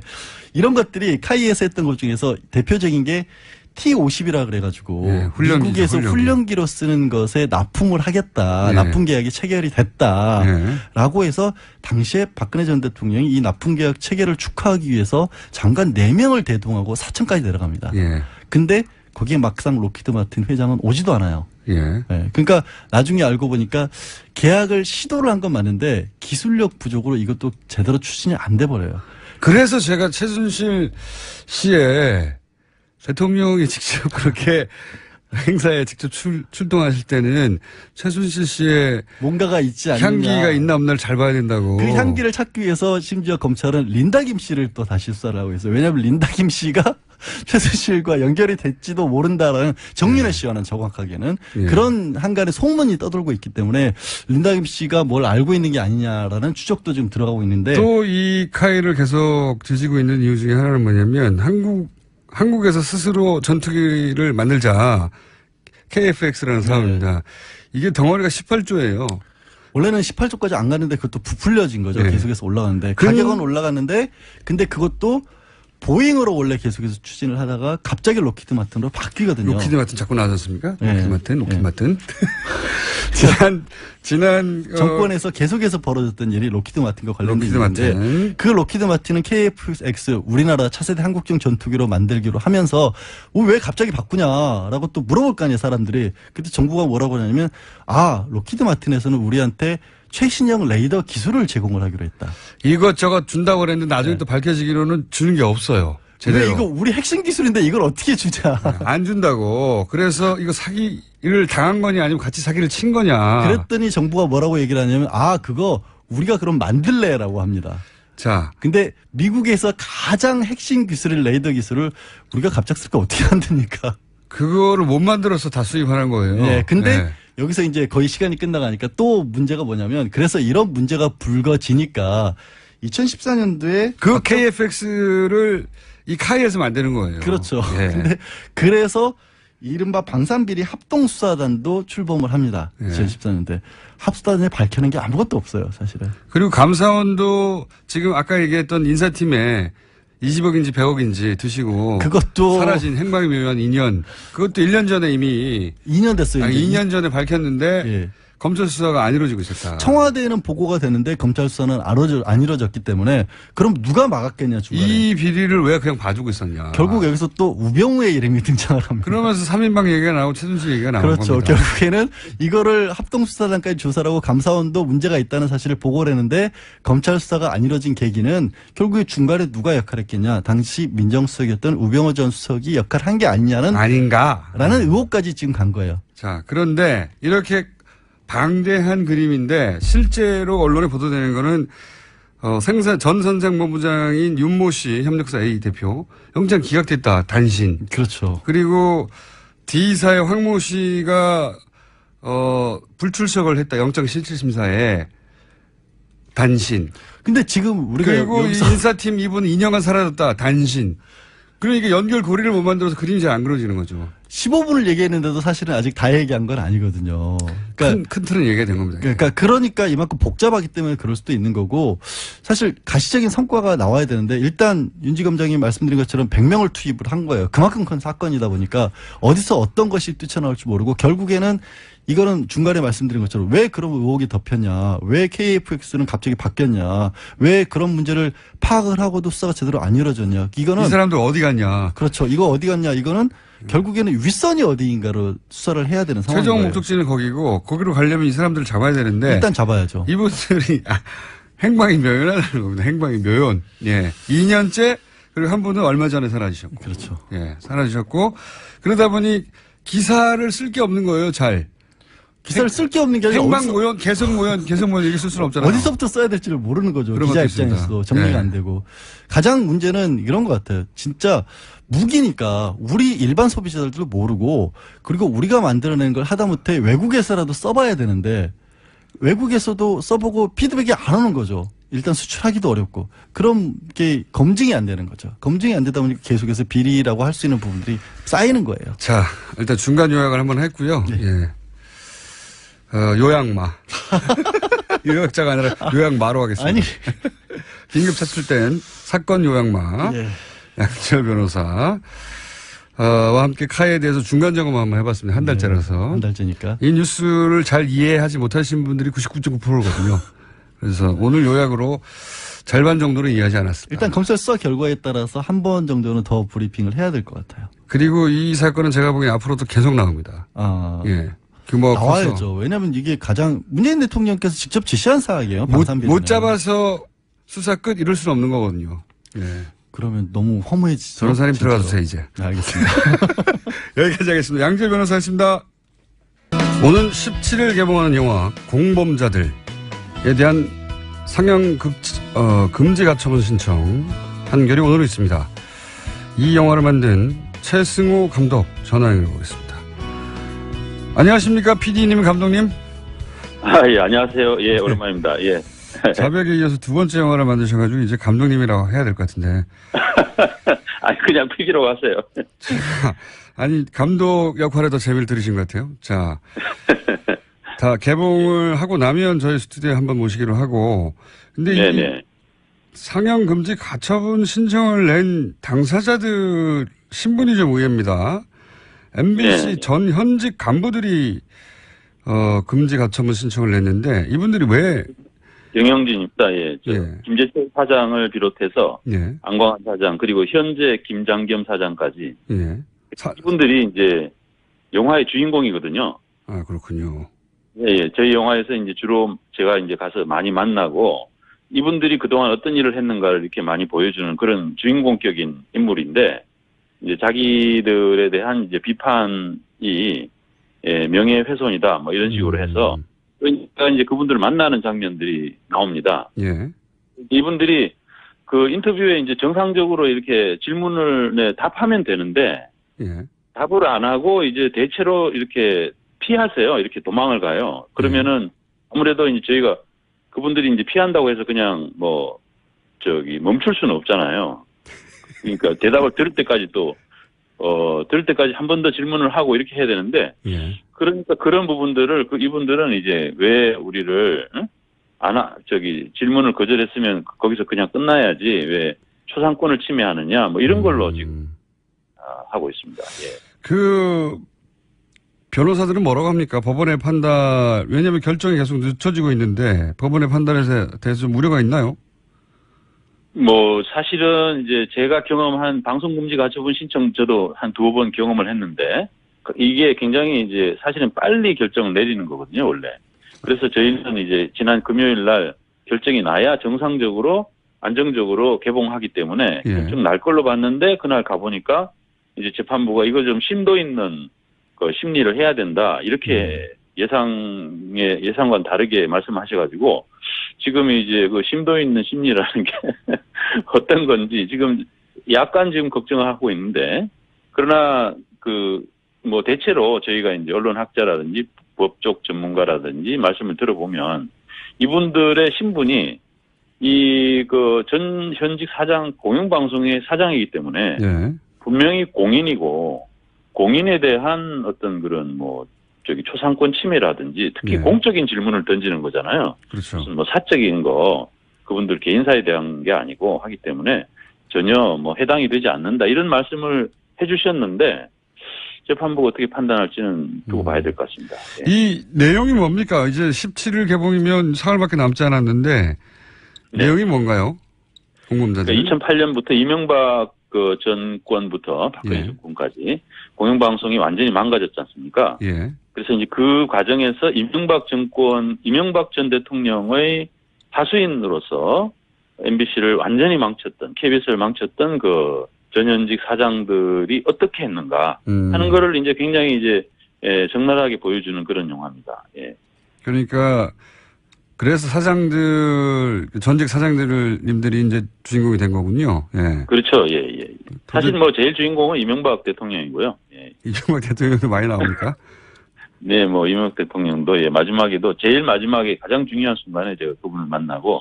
이런 것들이 카이에서 했던 것 중에서 대표적인 게 T50이라 그래가지고 네, 훈련기죠, 미국에서 훈련기. 훈련기로 쓰는 것에 납품을 하겠다. 네. 납품 계약이 체결이 됐다라고 네. 해서 당시에 박근혜 전 대통령이 이 납품 계약 체결을 축하하기 위해서 장관 4명을 대동하고 사천까지 내려갑니다. 예. 근데 거기에 막상 로키드 마틴 회장은 오지도 않아요. 예. 네, 그러니까 나중에 알고 보니까 계약을 시도를 한 건 맞는데 기술력 부족으로 이것도 제대로 추진이 안 돼 버려요. 그래서 제가 최순실 씨의 대통령이 직접 그렇게 행사에 직접 출동하실 때는 최순실 씨의 뭔가가 있지 않느냐. 향기가 있나 없나를 잘 봐야 된다고. 그 향기를 찾기 위해서 심지어 검찰은 린다 김 씨를 또 다시 수사를 하고 있어요. 왜냐하면 린다 김 씨가 최순실과 연결이 될지도 모른다라는 정윤회 씨와는 정확하게는 예. 그런 한간의 소문이 떠돌고 있기 때문에 린다 김 씨가 뭘 알고 있는 게 아니냐라는 추적도 지금 들어가고 있는데 또 이 카이를 계속 뒤지고 있는 이유 중에 하나는 뭐냐면 한국에서 스스로 전투기를 만들자. KF-X라는 사업입니다. 이게 덩어리가 18조예요. 원래는 18조까지 안 갔는데 그것도 부풀려진 거죠. 네. 계속해서 올라가는데 가격은 올라갔는데 근데 그것도 보잉으로 원래 계속해서 추진을 하다가 갑자기 로키드 마틴으로 바뀌거든요. 로키드 마틴 자꾸 나왔습니까? 네. 로키드 마틴. 지난 정권에서 계속해서 벌어졌던 일이 로키드 마틴과 관련된 일인데 그 로키드 마틴은 KF-X 우리나라 차세대 한국형 전투기로 만들기로 하면서 왜 갑자기 바꾸냐라고 또 물어볼 거 아니에요 사람들이. 그때 정부가 뭐라고 하냐면 로키드 마틴에서는 우리한테 최신형 레이더 기술을 제공을 하기로 했다. 이것저것 준다고 그랬는데 나중에 또 밝혀지기로는 주는 게 없어요. 제대로. 이거 우리 핵심 기술인데 이걸 어떻게 주자. 안 준다고. 그래서 이거 사기를 당한 거냐 아니면 같이 사기를 친 거냐. 그랬더니 정부가 뭐라고 얘기를 하냐면 그거 우리가 그럼 만들래라고 합니다. 자. 근데 미국에서 가장 핵심 기술인 레이더 기술을 우리가 갑작스럽게 어떻게 만듭니까? 그거를 못 만들어서 다 수입하는 거예요. 네. 근데 여기서 이제 거의 시간이 끝나가니까 또 문제가 뭐냐면 그래서 이런 문제가 불거지니까 2014년도에 그 KF-X를 이 카이에서 만드는 거예요. 그렇죠. 예. 근데 그래서 이른바 방산비리 합동수사단도 출범을 합니다. 예. 2014년도에. 합수단에 밝혀낸 게 아무것도 없어요, 사실은. 그리고 감사원도 지금 아까 얘기했던 인사팀에 20억인지 100억인지 드시고 그것도 사라진 행방이 묘연 2년. 그것도 1년 전에 이미 2년 됐어요. 아니, 이제. 2년 전에 밝혔는데 예. 검찰 수사가 안 이루어지고 있었다. 청와대에는 보고가 되는데 검찰 수사는 안 이루어졌기 때문에 그럼 누가 막았겠냐 중간에. 이 비리를 왜 그냥 봐주고 있었냐. 결국 여기서 또 우병우의 이름이 등장을 합니다. 그러면서 3인방 얘기가 나오고 최순실 얘기가 나오는 그렇죠. 겁니다. 결국에는 이거를 합동수사단까지 조사를 하고 감사원도 문제가 있다는 사실을 보고를 했는데 검찰 수사가 안 이루어진 계기는 결국에 중간에 누가 역할을 했겠냐. 당시 민정수석이었던 우병우 전 수석이 역할을 한 게 아니냐는 아닌가. 라는 의혹까지 지금 간 거예요. 자, 그런데 이렇게 방대한 그림인데 실제로 언론에 보도되는 거는 전 선생본부장인 윤모 씨 협력사 A 대표 영장 기각됐다 단신. 그렇죠. 그리고 D사의 황모 씨가 불출석을 했다 영장 실질심사에 단신. 근데 지금 우리가 그리고 이 여기서 인사팀 이분 2년간 사라졌다 단신. 그러니까 연결 고리를 못 만들어서 그림이 잘 안 그려지는 거죠. 15분을 얘기했는데도 사실은 아직 다 얘기한 건 아니거든요. 그러니까 큰 틀은 얘기가 된 겁니다. 그러니까 이만큼 복잡하기 때문에 그럴 수도 있는 거고 사실 가시적인 성과가 나와야 되는데 일단 윤지검장이 말씀드린 것처럼 100명을 투입을 한 거예요. 그만큼 큰 사건이다 보니까 어디서 어떤 것이 뛰쳐나올지 모르고 결국에는 이거는 중간에 말씀드린 것처럼 왜 그런 의혹이 덮였냐, 왜 KF-X는 갑자기 바뀌었냐, 왜 그런 문제를 파악을 하고도 수사가 제대로 안 이루어졌냐. 이거는 이 사람들 어디 갔냐. 그렇죠. 이거 어디 갔냐. 이거는 결국에는 윗선이 어디인가로 수사를 해야 되는 상황인 최종 거예요. 목적지는 거기고 거기로 가려면 이 사람들을 잡아야 되는데 일단 잡아야죠. 이분들이 행방이 묘연하다는 겁니다. 행방이 묘연. 예. 2년째 그리고 한 분은 얼마 전에 사라지셨고. 그렇죠. 예. 사라지셨고 그러다 보니 기사를 쓸 게 없는 거예요. 잘. 기사를 쓸 게 없는 게 아니라 행방 모연, 개성 모연 이렇게 쓸 수는 없잖아요. 어디서부터 써야 될지를 모르는 거죠. 그런 기자 것도 있습니다. 입장에서도 정리가 네. 안 되고. 가장 문제는 이런 것 같아요. 진짜 무기니까 우리 일반 소비자들도 모르고 그리고 우리가 만들어낸 걸 하다못해 외국에서라도 써봐야 되는데 외국에서도 써보고 피드백이 안 오는 거죠. 일단 수출하기도 어렵고 그런 게 검증이 안 되는 거죠. 검증이 안 되다 보니까 계속해서 비리라고 할 수 있는 부분들이 쌓이는 거예요. 자, 일단 중간 요약을 한번 했고요. 네. 예. 요약마. 요약자가 아니라 요약마로 하겠습니다. 아니. 긴급 차출된 사건 요약마. 예. 양지열 변호사. 와 함께 카이에 대해서 중간 점검 한번 해봤습니다. 한 달째라서. 한 달째니까. 이 뉴스를 잘 이해하지 못하신 분들이 99.9%거든요. 그래서 오늘 요약으로 절반 정도는 이해하지 않았습니다. 일단 검찰 수사 결과에 따라서 한 번 정도는 더 브리핑을 해야 될 것 같아요. 그리고 이 사건은 제가 보기엔 앞으로도 계속 나옵니다. 예. 규모가 나와야죠. 커서. 왜냐하면 이게 가장 문재인 대통령께서 직접 지시한 사항이에요. 못 잡아서 수사 끝 이럴 수는 없는 거거든요. 예. 그러면 너무 허무해지죠. 변호사님 진짜로. 들어가주세요 이제. 네, 알겠습니다. 여기까지 하겠습니다. 양지열 변호사였습니다. 오는 17일 개봉하는 영화 공범자들에 대한 상영 금지 가처분 신청 판결이 오늘 있습니다. 이 영화를 만든 최승호 감독 전화 연결해 보겠습니다. 안녕하십니까 PD님 감독님. 예, 안녕하세요. 예, 오랜만입니다. 예. 자백에 이어서 두 번째 영화를 만드셔가지고 이제 감독님이라고 해야 될 것 같은데. 아니, 그냥 PD로 갔어요. 아니, 감독 역할에 더 재미를 들으신 것 같아요. 자. 다 개봉을 하고 나면 저희 스튜디오에 한번 모시기로 하고. 근데 네네. 상영 금지 가처분 신청을 낸 당사자들 신분이 좀 의외입니다. MBC 네. 전 현직 간부들이 금지 가처분 신청을 냈는데 이분들이 왜 영영진입니다. 예. 예. 김재철 사장을 비롯해서 예. 안광한 사장 그리고 현재 김장겸 사장까지 예. 이분들이 이제 영화의 주인공이거든요. 아, 그렇군요. 예. 저희 영화에서 이제 주로 제가 이제 가서 많이 만나고 이분들이 그동안 어떤 일을 했는가를 이렇게 많이 보여주는 그런 주인공격인 인물인데 이제 자기들에 대한 이제 비판이 명예훼손이다 뭐 이런 식으로 해서 그러니까 이제 그분들을 만나는 장면들이 나옵니다. 예. 이분들이 그 인터뷰에 이제 정상적으로 이렇게 질문을 답하면 되는데 예. 답을 안 하고 이제 대체로 이렇게 피하세요. 이렇게 도망을 가요. 그러면은 아무래도 이제 저희가 그분들이 이제 피한다고 해서 그냥 뭐 멈출 수는 없잖아요. 그러니까 대답을 들을 때까지 들을 때까지 한 번 더 질문을 하고 이렇게 해야 되는데 예. 그러니까 그런 부분들을 이분들은 이제 왜 우리를 질문을 거절했으면 거기서 그냥 끝나야지 왜 초상권을 침해하느냐 뭐 이런 걸로 지금 하고 있습니다. 예. 그 변호사들은 뭐라고 합니까? 법원의 판단, 왜냐하면 결정이 계속 늦춰지고 있는데 법원의 판단에 대해서 좀 우려가 있나요? 뭐 사실은 이제 제가 경험한 방송금지 가처분 신청 저도 한 2번 경험을 했는데 이게 굉장히 이제 사실은 빨리 결정을 내리는 거거든요, 원래. 그래서 저희는 이제 지난 금요일 날 결정이 나야 정상적으로 안정적으로 개봉하기 때문에 예. 결정 날 걸로 봤는데 그날 가보니까 이제 재판부가 이거 좀 심도 있는 그 심리를 해야 된다. 이렇게 예상과는 다르게 말씀하셔가지고 지금 이제 그 심도 있는 심리라는 게 어떤 건지 지금 약간 지금 걱정을 하고 있는데 그러나 뭐 대체로 저희가 이제 언론학자라든지 법적 전문가라든지 말씀을 들어보면 이분들의 신분이 전 현직 사장 공영방송의 사장이기 때문에 예. 분명히 공인이고 공인에 대한 어떤 그런 초상권 침해라든지 특히 예. 공적인 질문을 던지는 거잖아요. 그렇죠. 무슨 사적인 거 그분들 개인사에 대한 게 아니고 하기 때문에 전혀 해당이 되지 않는다 이런 말씀을 해주셨는데 재판부가 어떻게 판단할지는 두고 봐야 될 것 같습니다. 예. 이 내용이 뭡니까? 이제 17일 개봉이면 사흘밖에 남지 않았는데 네. 내용이 뭔가요? 궁금자들. 그러니까 2008년부터 이명박 정권부터 박근혜 예. 정권까지 공영방송이 완전히 망가졌지 않습니까? 예. 그래서 이제 그 과정에서 이명박 전 대통령의 하수인으로서 MBC를 완전히 망쳤던, KBS를 망쳤던 그 전현직 사장들이 어떻게 했는가 하는 거를 이제 굉장히 이제 적나라하게 보여주는 그런 영화입니다. 예. 그러니까 그래서 전직 사장님들이 이제 주인공이 된 거군요. 예. 그렇죠. 예. 사실 제일 주인공은 이명박 대통령이고요. 예. 이명박 대통령도 많이 나옵니까? 네, 이명박 대통령도 마지막에도 제일 마지막에 가장 중요한 순간에 제가 그분을 만나고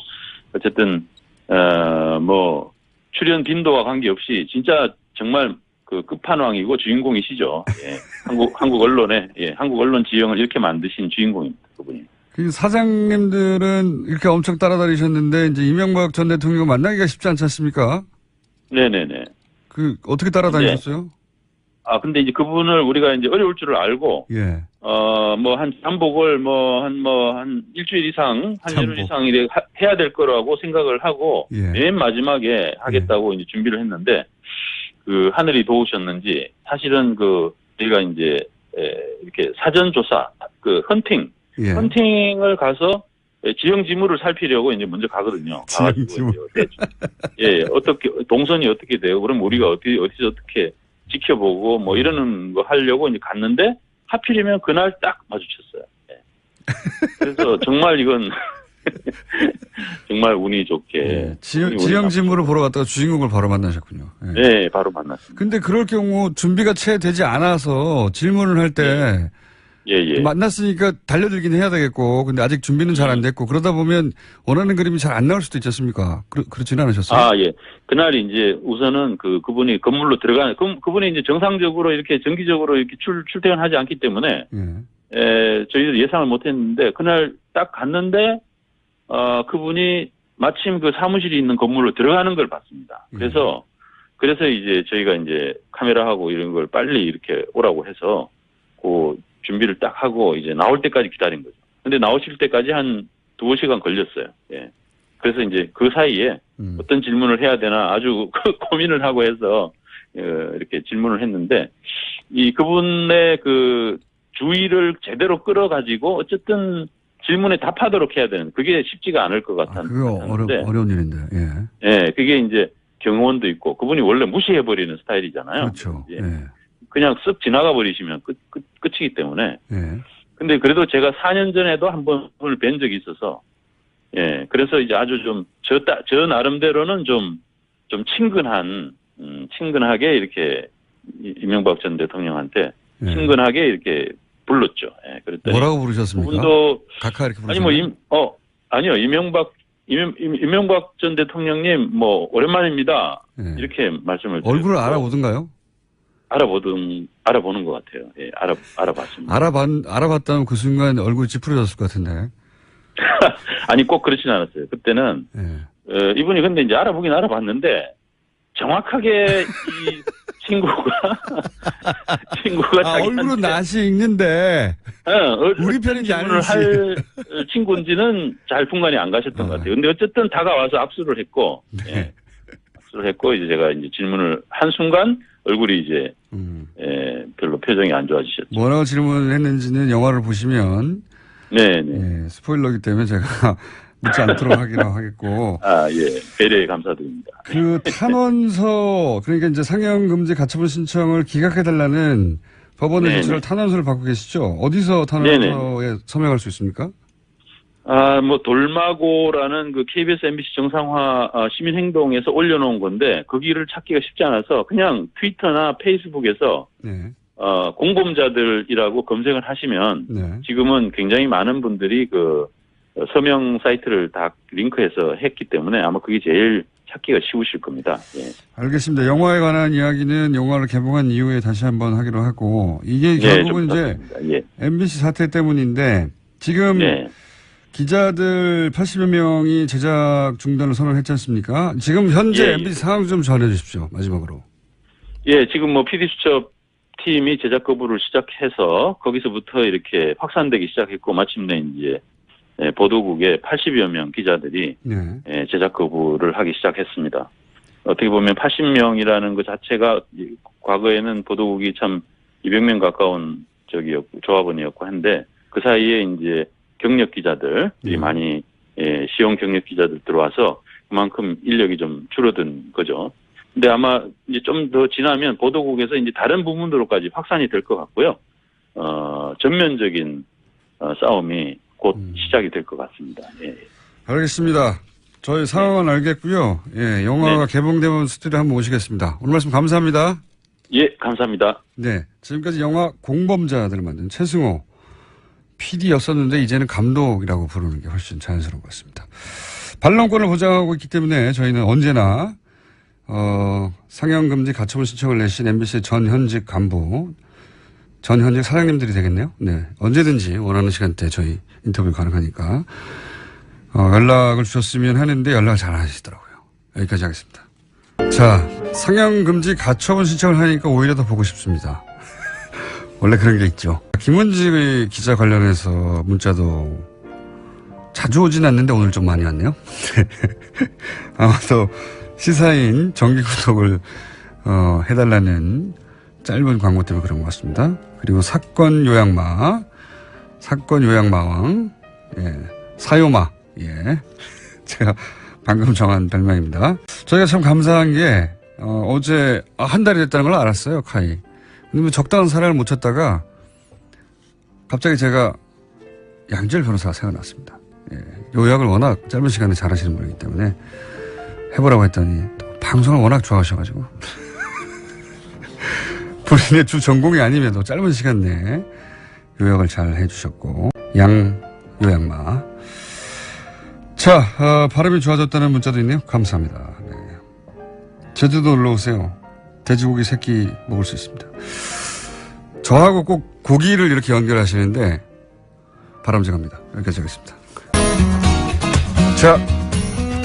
어쨌든 출연 빈도와 관계없이 진짜 정말 그 끝판왕이고 주인공이시죠. 예. 한국 언론 지형을 이렇게 만드신 주인공입니다. 그분이. 그 사장님들은 이렇게 엄청 따라다니셨는데 이제 이명박 전 대통령 만나기가 쉽지 않지 않습니까? 네네네. 어떻게 따라다니셨어요? 근데 이제 그분을 우리가 이제 어려울 줄을 알고, 예. 한 잠복을 한 일주일 이상, 한 열흘 이상 이래 해야 될 거라고 생각을 하고, 예. 맨 마지막에 하겠다고 이제 준비를 했는데, 하늘이 도우셨는지, 사실은 저희가 이제, 이렇게 사전조사, 헌팅을 가서 지형 지물을 살피려고 이제 먼저 가거든요. 지형 지물. 예, 동선이 어떻게 돼요? 그럼 우리가 어디서 어떻게 지켜보고 이러는 거 하려고 이제 갔는데 하필이면 그날 딱 마주쳤어요. 예. 그래서 정말 이건 정말 운이 좋게. 예. 지형 지물을 보러 갔다가 주인공을 바로 만나셨군요. 예. 네, 바로 만났습니다. 근데 그럴 경우 준비가 채 되지 않아서 질문을 할 때 예. 만났으니까 달려들긴 해야 되겠고, 근데 아직 준비는 잘 안 됐고, 그러다 보면 원하는 그림이 잘 안 나올 수도 있지 않습니까? 그렇지는 않으셨어요? 예. 그날이 이제 우선은 그분이 건물로 그분이 이제 정상적으로 이렇게 정기적으로 이렇게 출퇴근하지 않기 때문에, 저희도 예상을 못 했는데, 그날 딱 갔는데, 그분이 마침 그 사무실이 있는 건물로 들어가는 걸 봤습니다. 그래서 이제 저희가 이제 카메라하고 이런 걸 빨리 이렇게 오라고 해서 그 준비를 딱 하고 이제 나올 때까지 기다린 거죠. 근데 나오실 때까지 한 2시간 걸렸어요. 예. 그래서 이제 그 사이에 어떤 질문을 해야 되나 아주 고민을 하고 해서 이렇게 질문을 했는데 그분의 그 주의를 제대로 끌어가지고 어쨌든 질문에 답하도록 해야 되는 그게 쉽지가 않을 것 같았는데. 그거 어려운 일인데. 예. 예, 그게 이제 경호원도 있고 그분이 원래 무시해버리는 스타일이잖아요. 그렇죠. 예. 예. 그냥 쓱 지나가 버리시면 끝이기 때문에. 예. 근데 그래도 제가 4년 전에도 한 번을 뵌 적이 있어서 예, 그래서 이제 아주 좀 저 나름대로는 좀 친근하게 이렇게 이명박 전 대통령한테 예. 친근하게 이렇게 불렀죠. 예, 그랬더니 뭐라고 부르셨습니까? 그분도 각하 이렇게 부르셨나요? 아니요 이명박 전 대통령님 뭐 오랜만입니다. 예. 이렇게 말씀을 얼굴을 드렸고, 알아보던가요? 알아보는 것 같아요. 예, 알아봤습니다. 알아봤다면 그 순간 얼굴이 찌푸려졌을 것 같은데. 아니 꼭 그렇진 않았어요. 그때는 예. 이분이 근데 이제 알아보긴 알아봤는데 정확하게 이 친구가 자기한테 얼굴은 낯이 익는데 우리 편인지 질문을 아닌지. 할 친구인지는 잘 분간이 안 가셨던 것 같아요. 근데 어쨌든 다가와서 압수를 했고, 네. 예, 압수를 했고 이제 제가 이제 질문을 한 순간 얼굴이 이제 별로 표정이 안 좋아지셨죠. 뭐라고 질문을 했는지는 영화를 보시면 네. 예, 스포일러기 때문에 제가 묻지 않도록 하기로 하겠고. 예. 배려에 감사드립니다. 그 탄원서, 그러니까 이제 상영금지 가처분 신청을 기각해달라는 법원의 네네. 조치를 탄원서를 받고 계시죠? 어디서 탄원서에 서명할 수 있습니까? 뭐 돌마고라는 그 KBS MBC 정상화 시민행동에서 올려놓은 건데 거기를 찾기가 쉽지 않아서 그냥 트위터나 페이스북에서 네. 공범자들이라고 검색을 하시면 네. 지금은 굉장히 많은 분들이 그 서명 사이트를 다 링크해서 했기 때문에 아마 그게 제일 찾기가 쉬우실 겁니다. 예. 알겠습니다. 영화에 관한 이야기는 영화를 개봉한 이후에 다시 한번 하기로 하고, 이게 결국은 이제 예. MBC 사태 때문인데, 지금 네. 기자들 80여 명이 제작 중단을 선언했지 않습니까? 지금 현재 예, MBC 상황 좀 전해 주십시오. 마지막으로. 예, 지금 뭐 PD수첩 팀이 제작 거부를 시작해서 거기서부터 이렇게 확산되기 시작했고 마침내 이제 보도국의 80여 명 기자들이 네. 제작 거부를 하기 시작했습니다. 어떻게 보면 80명이라는 것 자체가 과거에는 보도국이 참 200명 가까운 조합원이었고 한데 그 사이에 이제 경력 기자들이 많이 시용 경력 기자들 들어와서 그만큼 인력이 좀 줄어든 거죠. 근데 아마 이제 좀 더 지나면 보도국에서 이제 다른 부문으로까지 확산이 될 것 같고요. 전면적인 싸움이 곧 시작이 될 것 같습니다. 예. 알겠습니다. 저희 상황은 알겠고요. 예, 영화가 개봉되면 스튜디오에 한번 오시겠습니다. 오늘 말씀 감사합니다. 예, 감사합니다. 네, 지금까지 영화 공범자들을 만든 최승호 PD였었는데 이제는 감독이라고 부르는 게 훨씬 자연스러운 것 같습니다. 반론권을 보장하고 있기 때문에 저희는 언제나 상영금지 가처분 신청을 내신 MBC 전현직 간부, 전현직 사장님들이 되겠네요. 네, 언제든지 원하는 시간대 저희 인터뷰 가능하니까 연락을 주셨으면 하는데 연락을 잘 안 하시더라고요. 여기까지 하겠습니다. 자, 상영금지 가처분 신청을 하니까 오히려 더 보고 싶습니다. 원래 그런 게 있죠. 김은지 기자 관련해서 문자도 자주 오진 않는데 오늘 좀 많이 왔네요. 아마도 시사인 정기구독을 해달라는 짧은 광고 때문에 그런 것 같습니다. 그리고 사건 요양마왕, 예, 사요마, 예, 제가 방금 정한 별명입니다. 저희가 참 감사한 게 어제 한 달이 됐다는 걸 알았어요, 카이. 근데 뭐 적당한 사람을 못 찾다가 갑자기 제가 양지열 변호사가 생각났습니다. 예, 요약을 워낙 짧은 시간에 잘하시는 분이기 때문에 해보라고 했더니 또 방송을 워낙 좋아하셔가지고 본인의 주 전공이 아님에도 짧은 시간 내에 요약을 잘 해주셨고 요양마. 자, 발음이 좋아졌다는 문자도 있네요. 감사합니다. 네. 제주도 놀러 오세요. 돼지고기 새끼 먹을 수 있습니다. 저하고 꼭 고기를 이렇게 바람직합니다. 여기까지 하겠습니다. 자,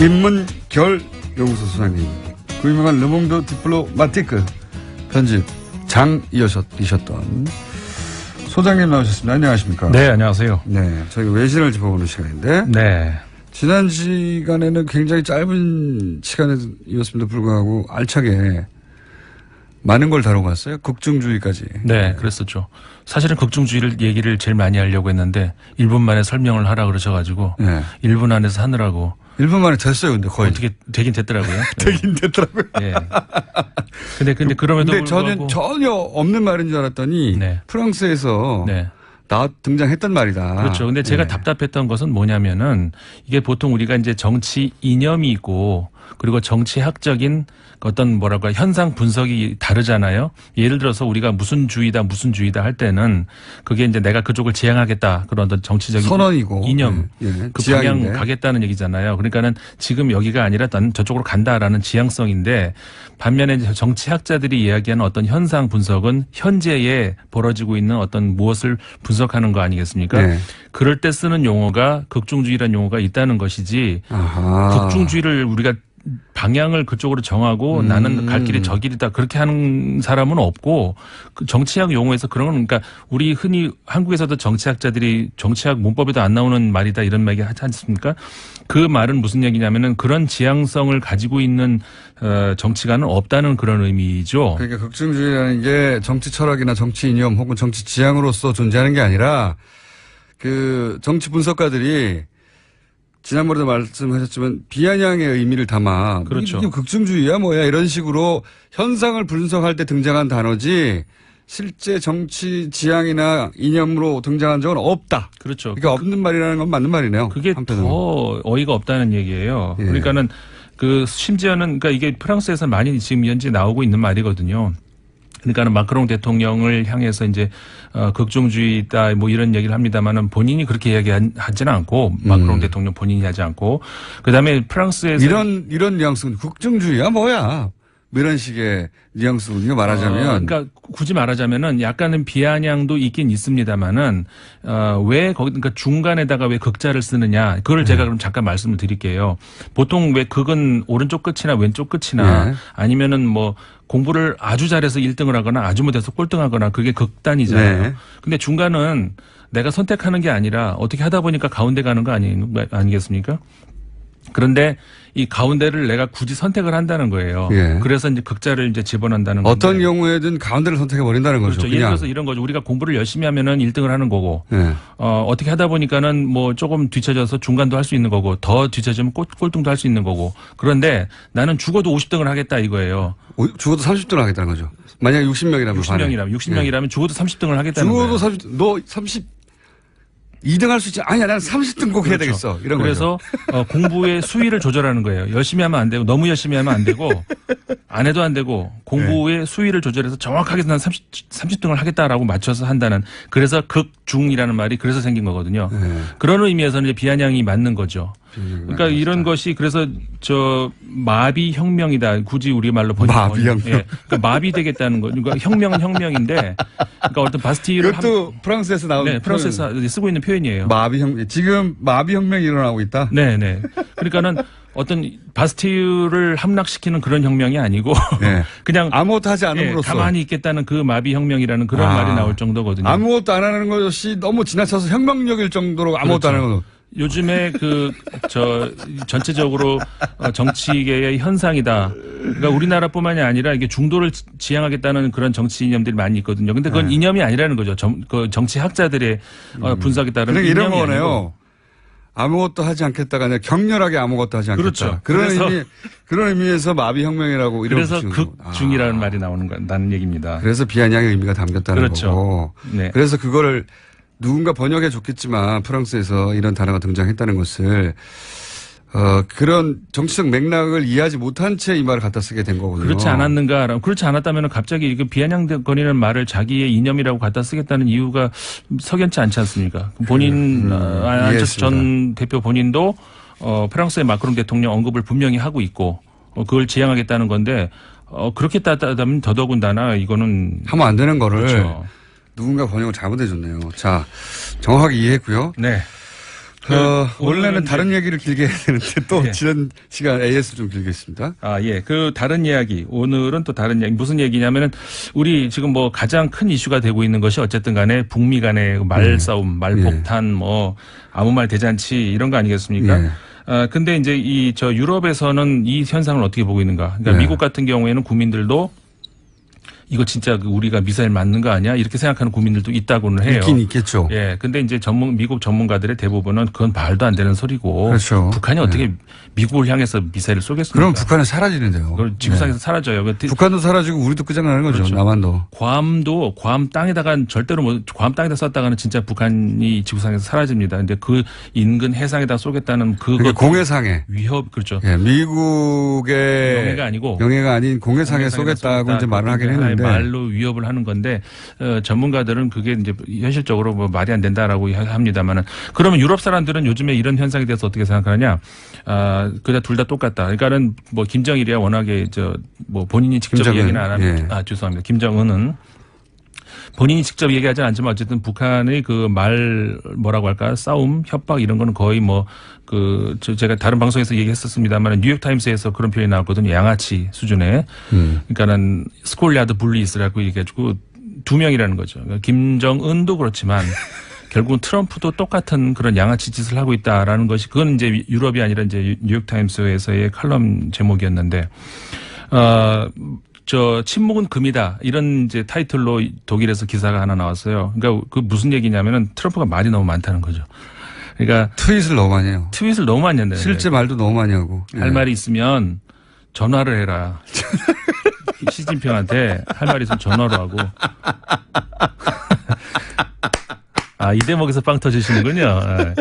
임문결 연구소 소장님, 그 유명한 르몽드 디플로마티크 편집 장이셨던 소장님 나오셨습니다. 안녕하십니까? 네, 안녕하세요. 네, 저희가 외신을 짚어보는 시간인데 네. 지난 시간에는 굉장히 짧은 시간이었음에도 불구하고 알차게 많은 걸 다루고 왔어요. 극중주의까지. 네, 그랬었죠. 사실은 극중주의를 얘기를 제일 많이 하려고 했는데 1분 만에 설명을 하라 그러셔가지고 네. 1분 안에서 하느라고 1분 만에 됐어요, 근데 거의. 어떻게 되긴 됐더라고요. 되긴 됐더라고요. 네. 근데 그럼에도 근데 불구하고 전혀 없는 말인 줄 알았더니 네. 프랑스에서 네. 등장했단 말이다. 그렇죠. 근데 제가 네. 답답했던 것은 뭐냐면은 이게 보통 우리가 이제 정치 이념이 있고 그리고 정치학적인 어떤 뭐랄까 현상 분석이 다르잖아요. 예를 들어서 우리가 무슨 주의다 할 때는 그게 이제 내가 그쪽을 지향하겠다 그런 어떤 정치적인 선언이고 이념 네. 그 지향인데. 방향 가겠다는 얘기잖아요. 그러니까는 지금 여기가 아니라 난 저쪽으로 간다라는 지향성인데 반면에 이제 정치학자들이 이야기하는 어떤 현상 분석은 현재에 벌어지고 있는 어떤 무엇을 분석하는 거 아니겠습니까? 네. 그럴 때 쓰는 용어가 극중주의라는 용어가 있다는 것이지 아하. 극중주의를 우리가 방향을 그쪽으로 정하고 나는 갈 길이 저 길이다 그렇게 하는 사람은 없고 그 정치학 용어에서 그런 건 그러니까 우리 흔히 한국에서도 정치학자들이 정치학 문법에도 안 나오는 말이다 이런 말이 하지 않습니까? 그 말은 무슨 얘기냐면은 그런 지향성을 가지고 있는 정치가는 없다는 그런 의미죠. 그러니까 극중주의라는 게 정치 철학이나 정치 이념 혹은 정치 지향으로서 존재하는 게 아니라 그 정치 분석가들이 지난번에도 말씀하셨지만 비아냥의 의미를 담아 그렇죠. 이게 극중주의야 뭐야 이런 식으로 현상을 분석할 때 등장한 단어지 실제 정치 지향이나 이념으로 등장한 적은 없다. 그렇죠. 그러니까 없는 말이라는 건 맞는 말이네요. 그게 더 어이가 없다는 얘기예요. 예. 그러니까는 그 심지어는 그러니까 이게 프랑스에서 많이 지금 현재 나오고 있는 말이거든요. 그러니까는 마크롱 대통령을 향해서 이제 극중주의다 뭐 이런 얘기를 합니다만은 본인이 그렇게 이야기하지는 않고 마크롱 대통령 본인이 하지 않고 그다음에 프랑스에서 이런 뉘앙스는 극중주의야 뭐야 뭐 이런 식의 뉘앙스군요 말하자면. 그러니까 굳이 말하자면은 약간은 비아냥도 있긴 있습니다만은 왜 거기 그러니까 중간에다가 왜 극자를 쓰느냐 그걸 제가 그럼 잠깐 말씀을 드릴게요. 보통 왜 극은 오른쪽 끝이나 왼쪽 끝이나 네. 아니면은 뭐 공부를 아주 잘해서 1등을 하거나 아주 못해서 꼴등하거나 그게 극단이잖아요. 네. 근데 중간은 내가 선택하는 게 아니라 어떻게 하다 보니까 가운데 가는 거 아니겠습니까? 그런데 이 가운데를 내가 굳이 선택을 한다는 거예요. 예. 그래서 이제 극자를 이제 집어넣는다는 건데. 어떤 경우에든 가운데를 선택해 버린다는 거죠. 그렇죠. 예를 들어서 이런 거죠. 우리가 공부를 열심히 하면은 1등을 하는 거고, 네. 어떻게 하다 보니까는 뭐 조금 뒤쳐져서 중간도 할 수 있는 거고, 더 뒤쳐지면 꼴등도 할 수 있는 거고. 그런데 나는 죽어도 50등을 하겠다 이거예요. 죽어도 30등을 하겠다는 거죠. 만약 60명이라면 60명이라면 죽어도 30등을 하겠다는 죽어도 거예요. 30, 너 2등 할 수 있지. 아니야, 나는 30등 꼭 해야 되겠어. 이런 그래서 거죠. 공부의 수위를 조절하는 거예요. 열심히 하면 안 되고 너무 열심히 하면 안 되고 안 해도 안 되고 공부의 수위를 조절해서 정확하게 난 30등을 하겠다라고 맞춰서 한다는 그래서 극중이라는 말이 그래서 생긴 거거든요. 네. 그런 의미에서는 이제 비아냥이 맞는 거죠. 그러니까 이런 것이 그래서 마비 혁명이다. 굳이 우리 말로 마비 혁명. 예. 그러니까 마비되겠다는 거. 그러니까 혁명은 혁명인데 그러니까 어떤 바스티유를 이것도 프랑스에서 나온 네, 프랑스에서 쓰고 있는 표현이에요. 지금 마비 혁명이 일어나고 있다. 네. 그러니까는 어떤 바스티유를 함락시키는 그런 혁명이 아니고 네. 그냥 아무것도 하지 않음으로써 가만히 있겠다는 그 마비 혁명이라는 그런 말이 나올 정도거든요. 아무것도 안 하는 것이 너무 지나쳐서 혁명력일 정도로 아무것도 그렇죠. 안 하는 거. 요즘에 전체적으로 정치계의 현상이다. 그러니까 우리나라뿐만이 아니라 이게 중도를 지향하겠다는 그런 정치 이념들이 많이 있거든요. 근데 그건 이념이 아니라는 거죠. 그 정치학자들의 분석에 따른 그러니까 이런 이념이 거네요. 아니고. 아무것도 하지 않겠다가 아니라 격렬하게 아무것도 하지 않겠다. 그렇죠. 그런 의미에서 마비 혁명이라고 이런 그래서 극중이라는 말이 나는 얘기입니다. 그래서 비아냥의 의미가 담겼다는 그렇죠. 거고. 네. 그래서 그거를 누군가 번역해 줬겠지만 프랑스에서 이런 단어가 등장했다는 것을 그런 정치적 맥락을 이해하지 못한 채 이 말을 갖다 쓰게 된 거거든요. 그렇지 않았는가? 그렇지 않았다면 갑자기 비아냥거리는 말을 자기의 이념이라고 갖다 쓰겠다는 이유가 석연치 않지 않습니까? 본인 안철수 전 대표 본인도 프랑스의 마크롱 대통령 언급을 분명히 하고 있고 그걸 지향하겠다는 건데 그렇게 따다면 더더군다나 이거는 하면 안 되는 거를 그렇죠. 누군가 번역을 잘못해 줬네요. 자, 정확하게 이해했고요. 네. 원래는 다른 얘기를 길게 해야 되는데 또 예. 지난 시간 AS 좀 길겠습니다. 예. 그 다른 이야기. 오늘은 또 다른 이야기. 무슨 얘기냐면은 우리 지금 뭐 가장 큰 이슈가 되고 있는 것이 어쨌든 간에 북미 간의 말싸움, 말폭탄, 뭐 아무 말 대잔치 이런 거 아니겠습니까? 근데 이제 저 유럽에서는 이 현상을 어떻게 보고 있는가? 그러니까 미국 같은 경우에는 국민들도 이거 진짜 우리가 미사일 맞는 거 아니야? 이렇게 생각하는 국민들도 있다고는 해요. 있긴 있겠죠. 예. 근데 이제 미국 전문가들의 대부분은 그건 말도 안 되는 소리고. 그렇죠. 북한이 어떻게 미국을 향해서 미사일을 쏘겠습니까? 그럼 북한은 사라지는데요. 그걸 지구상에서 사라져요. 북한도 사라지고 우리도 끝장나는 거죠. 그렇죠. 남한도. 괌 땅에다가 절대로 괌 땅에다 쐈다가는 진짜 북한이 지구상에서 사라집니다. 근데 그 인근 해상에다 쏘겠다는 그거 공해상에 위협 그렇죠. 예, 미국의 명예가 아니고 명예가 아닌 공해상에 쏘겠다고 이제 말을 하긴 했는데 말로 위협을 하는 건데 전문가들은 그게 이제 현실적으로 뭐 말이 안 된다라고 합니다만은 그러면 유럽 사람들은 요즘에 이런 현상에 대해서 어떻게 생각하느냐? 그냥 둘 다 똑같다. 그러니까는 뭐 김정일이야 워낙에 뭐 본인이 직접 김정은, 얘기는 안 합니다. 예. 죄송합니다. 김정은은 본인이 직접 얘기하지 않지만 어쨌든 북한의 그 뭐라고 할까 싸움, 협박 이런 거는 거의 뭐 제가 다른 방송에서 얘기했었습니다만 뉴욕타임스에서 그런 표현이 나왔거든요. 양아치 수준의. 그러니까는 스콜리아드 분리스라고 얘기해가지고 2명이라는 거죠. 그러니까 김정은도 그렇지만 결국은 트럼프도 똑같은 그런 양아치 짓을 하고 있다라는 것이 그건 이제 유럽이 아니라 이제 뉴욕타임스에서의 칼럼 제목이었는데 침묵은 금이다. 이런 이제 타이틀로 독일에서 기사가 하나 나왔어요. 그러니까 그 무슨 얘기냐면은 트럼프가 말이 너무 많다는 거죠. 그러니까 트윗을 너무 많이 해요. 트윗을 너무 많이 한다. 실제 말도 너무 많이 하고. 할 말이 있으면 전화를 해라. 시진핑한테 할 말이 있으면 전화로 하고. 이 대목에서 빵 터지시는군요. 네.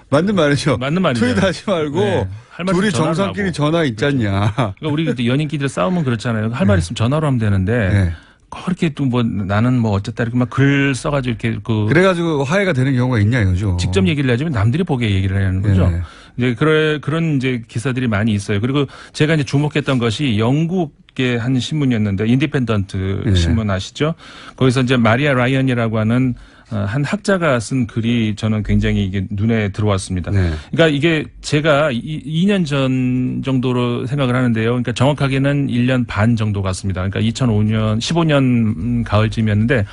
맞는 말이죠. 맞는 말이죠. 트윗 하지 말고 네. 할 말 둘이 있으면 전화로 정상끼리 하고. 전화 있잖냐. 그러니까 우리 그때 연인끼리 싸우면 그렇잖아요. 할 말 있으면 전화로 하면 되는데 그렇게 또 뭐 나는 뭐 어쨌다 이렇게 막 글 써가지고 이렇게 그래가지고 화해가 되는 경우가 있냐 이거죠. 직접 얘기를 하지만 남들이 보게 얘기를 하는 거죠. 네. 이제 그런 이제 기사들이 많이 있어요. 그리고 제가 이제 주목했던 것이 영국의 한 신문이었는데 인디펜던트 신문 아시죠? 거기서 이제 마리아 라이언이라고 하는 한 학자가 쓴 글이 저는 굉장히 이게 눈에 들어왔습니다. 네. 그러니까 이게 제가 2년 전 정도로 생각을 하는데요. 그러니까 정확하게는 1년 반 정도 같습니다. 그러니까 15년 가을쯤이었는데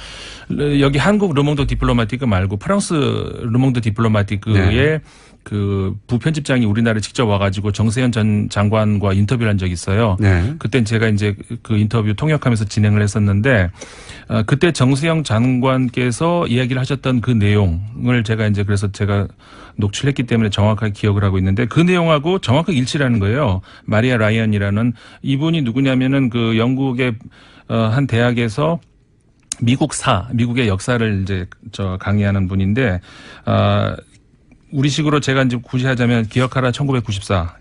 여기 한국 르몽드 디플로마티크 말고 프랑스 르몽드 디플로마티크의 그 부편집장이 우리나라에 직접 와가지고 정세현 전 장관과 인터뷰를 한 적이 있어요. 네. 그때 제가 이제 그 인터뷰 통역하면서 진행을 했었는데 그때 정세영 장관께서 이야기를 하셨던 그 내용을 그래서 제가 녹취를 했기 때문에 정확하게 기억을 하고 있는데 그 내용하고 정확하게 일치를 하는 거예요. 마리아 라이언이라는 이분이 누구냐면은 그 영국의 한 대학에서 미국의 역사를 이제 강의하는 분인데 우리식으로 제가 이제 굳이 하자면 기억하라 1994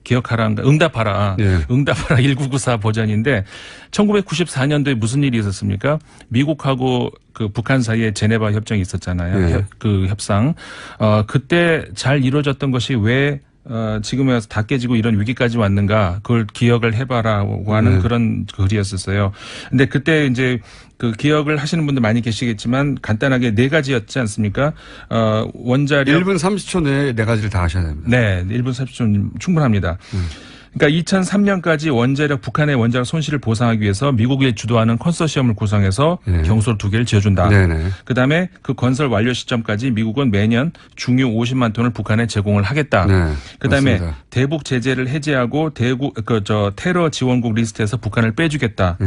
기억하라 응답하라 응답하라 1994 버전인데 1994년도에 무슨 일이 있었습니까? 미국하고 그 북한 사이에 제네바 협정이 있었잖아요. 그 협상 그때 잘 이루어졌던 것이 왜 지금에 와서 다 깨지고 이런 위기까지 왔는가 그걸 기억을 해봐라고 하는 그런 글이었었어요. 근데 그때 이제 그 기억을 하시는 분들 많이 계시겠지만 간단하게 4가지였지 않습니까? 원자력 1분 30초 내에 4가지를 다 하셔야 됩니다. 네, 1분 30초는 충분합니다. 그러니까 2003년까지 북한의 원자력 손실을 보상하기 위해서 미국이 주도하는 컨소시엄을 구성해서 경솔 2개를 지어준다. 그다음에 그 건설 완료 시점까지 미국은 매년 중유 50만 톤을 북한에 제공을 하겠다. 그다음에 맞습니다. 대북 제재를 해제하고 테러 지원국 리스트에서 북한을 빼주겠다.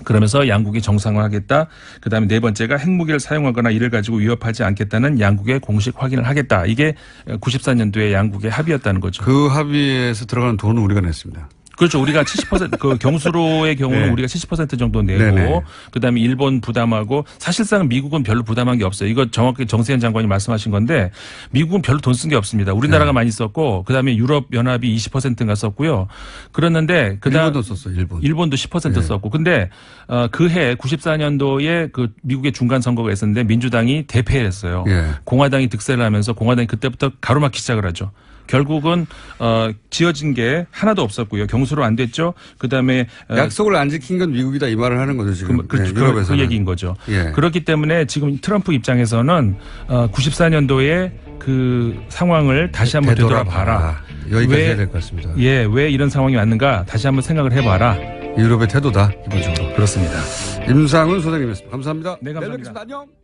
그러면서 양국이 정상화하겠다. 그다음에 4번째가 핵무기를 사용하거나 이를 가지고 위협하지 않겠다는 양국의 공식 확인을 하겠다. 이게 94년도에 양국의 합의였다는 거죠. 그 합의에서 들어가는 돈은 우리가 냈습니다. 그렇죠. 우리가 70% 그 경수로의 경우는 우리가 70% 정도 내고 그다음에 일본 부담하고 사실상 미국은 별로 부담한 게 없어요. 이거 정확히 정세현 장관이 말씀하신 건데 미국은 별로 돈 쓴 게 없습니다. 우리나라가 많이 썼고 그다음에 유럽 연합이 20%인가 썼고요. 그랬는데 일본도 썼어요. 일본도 10% 썼고 근데 그해 94년도에 그 미국의 중간 선거가 있었는데 민주당이 대패했어요. 공화당이 득세를 하면서 공화당이 그때부터 가로막기 시작을 하죠. 결국은 지어진 게 하나도 없었고요. 경수로 안 됐죠. 그다음에 약속을 안 지킨 건 미국이다 이 말을 하는 거죠 지금. 그 얘기인 거죠. 예. 그렇기 때문에 지금 트럼프 입장에서는 94년도에 그 상황을 다시 한번 되돌아봐라. 여기까지 해야 될 것 같습니다. 예, 왜 이런 상황이 왔는가 다시 한번 생각을 해봐라. 유럽의 태도다 기본적으로. 그렇습니다. 임상훈 소장님이었습니다. 감사합니다. 네, 감사합니다. 내일 뵙겠습니다. 안녕.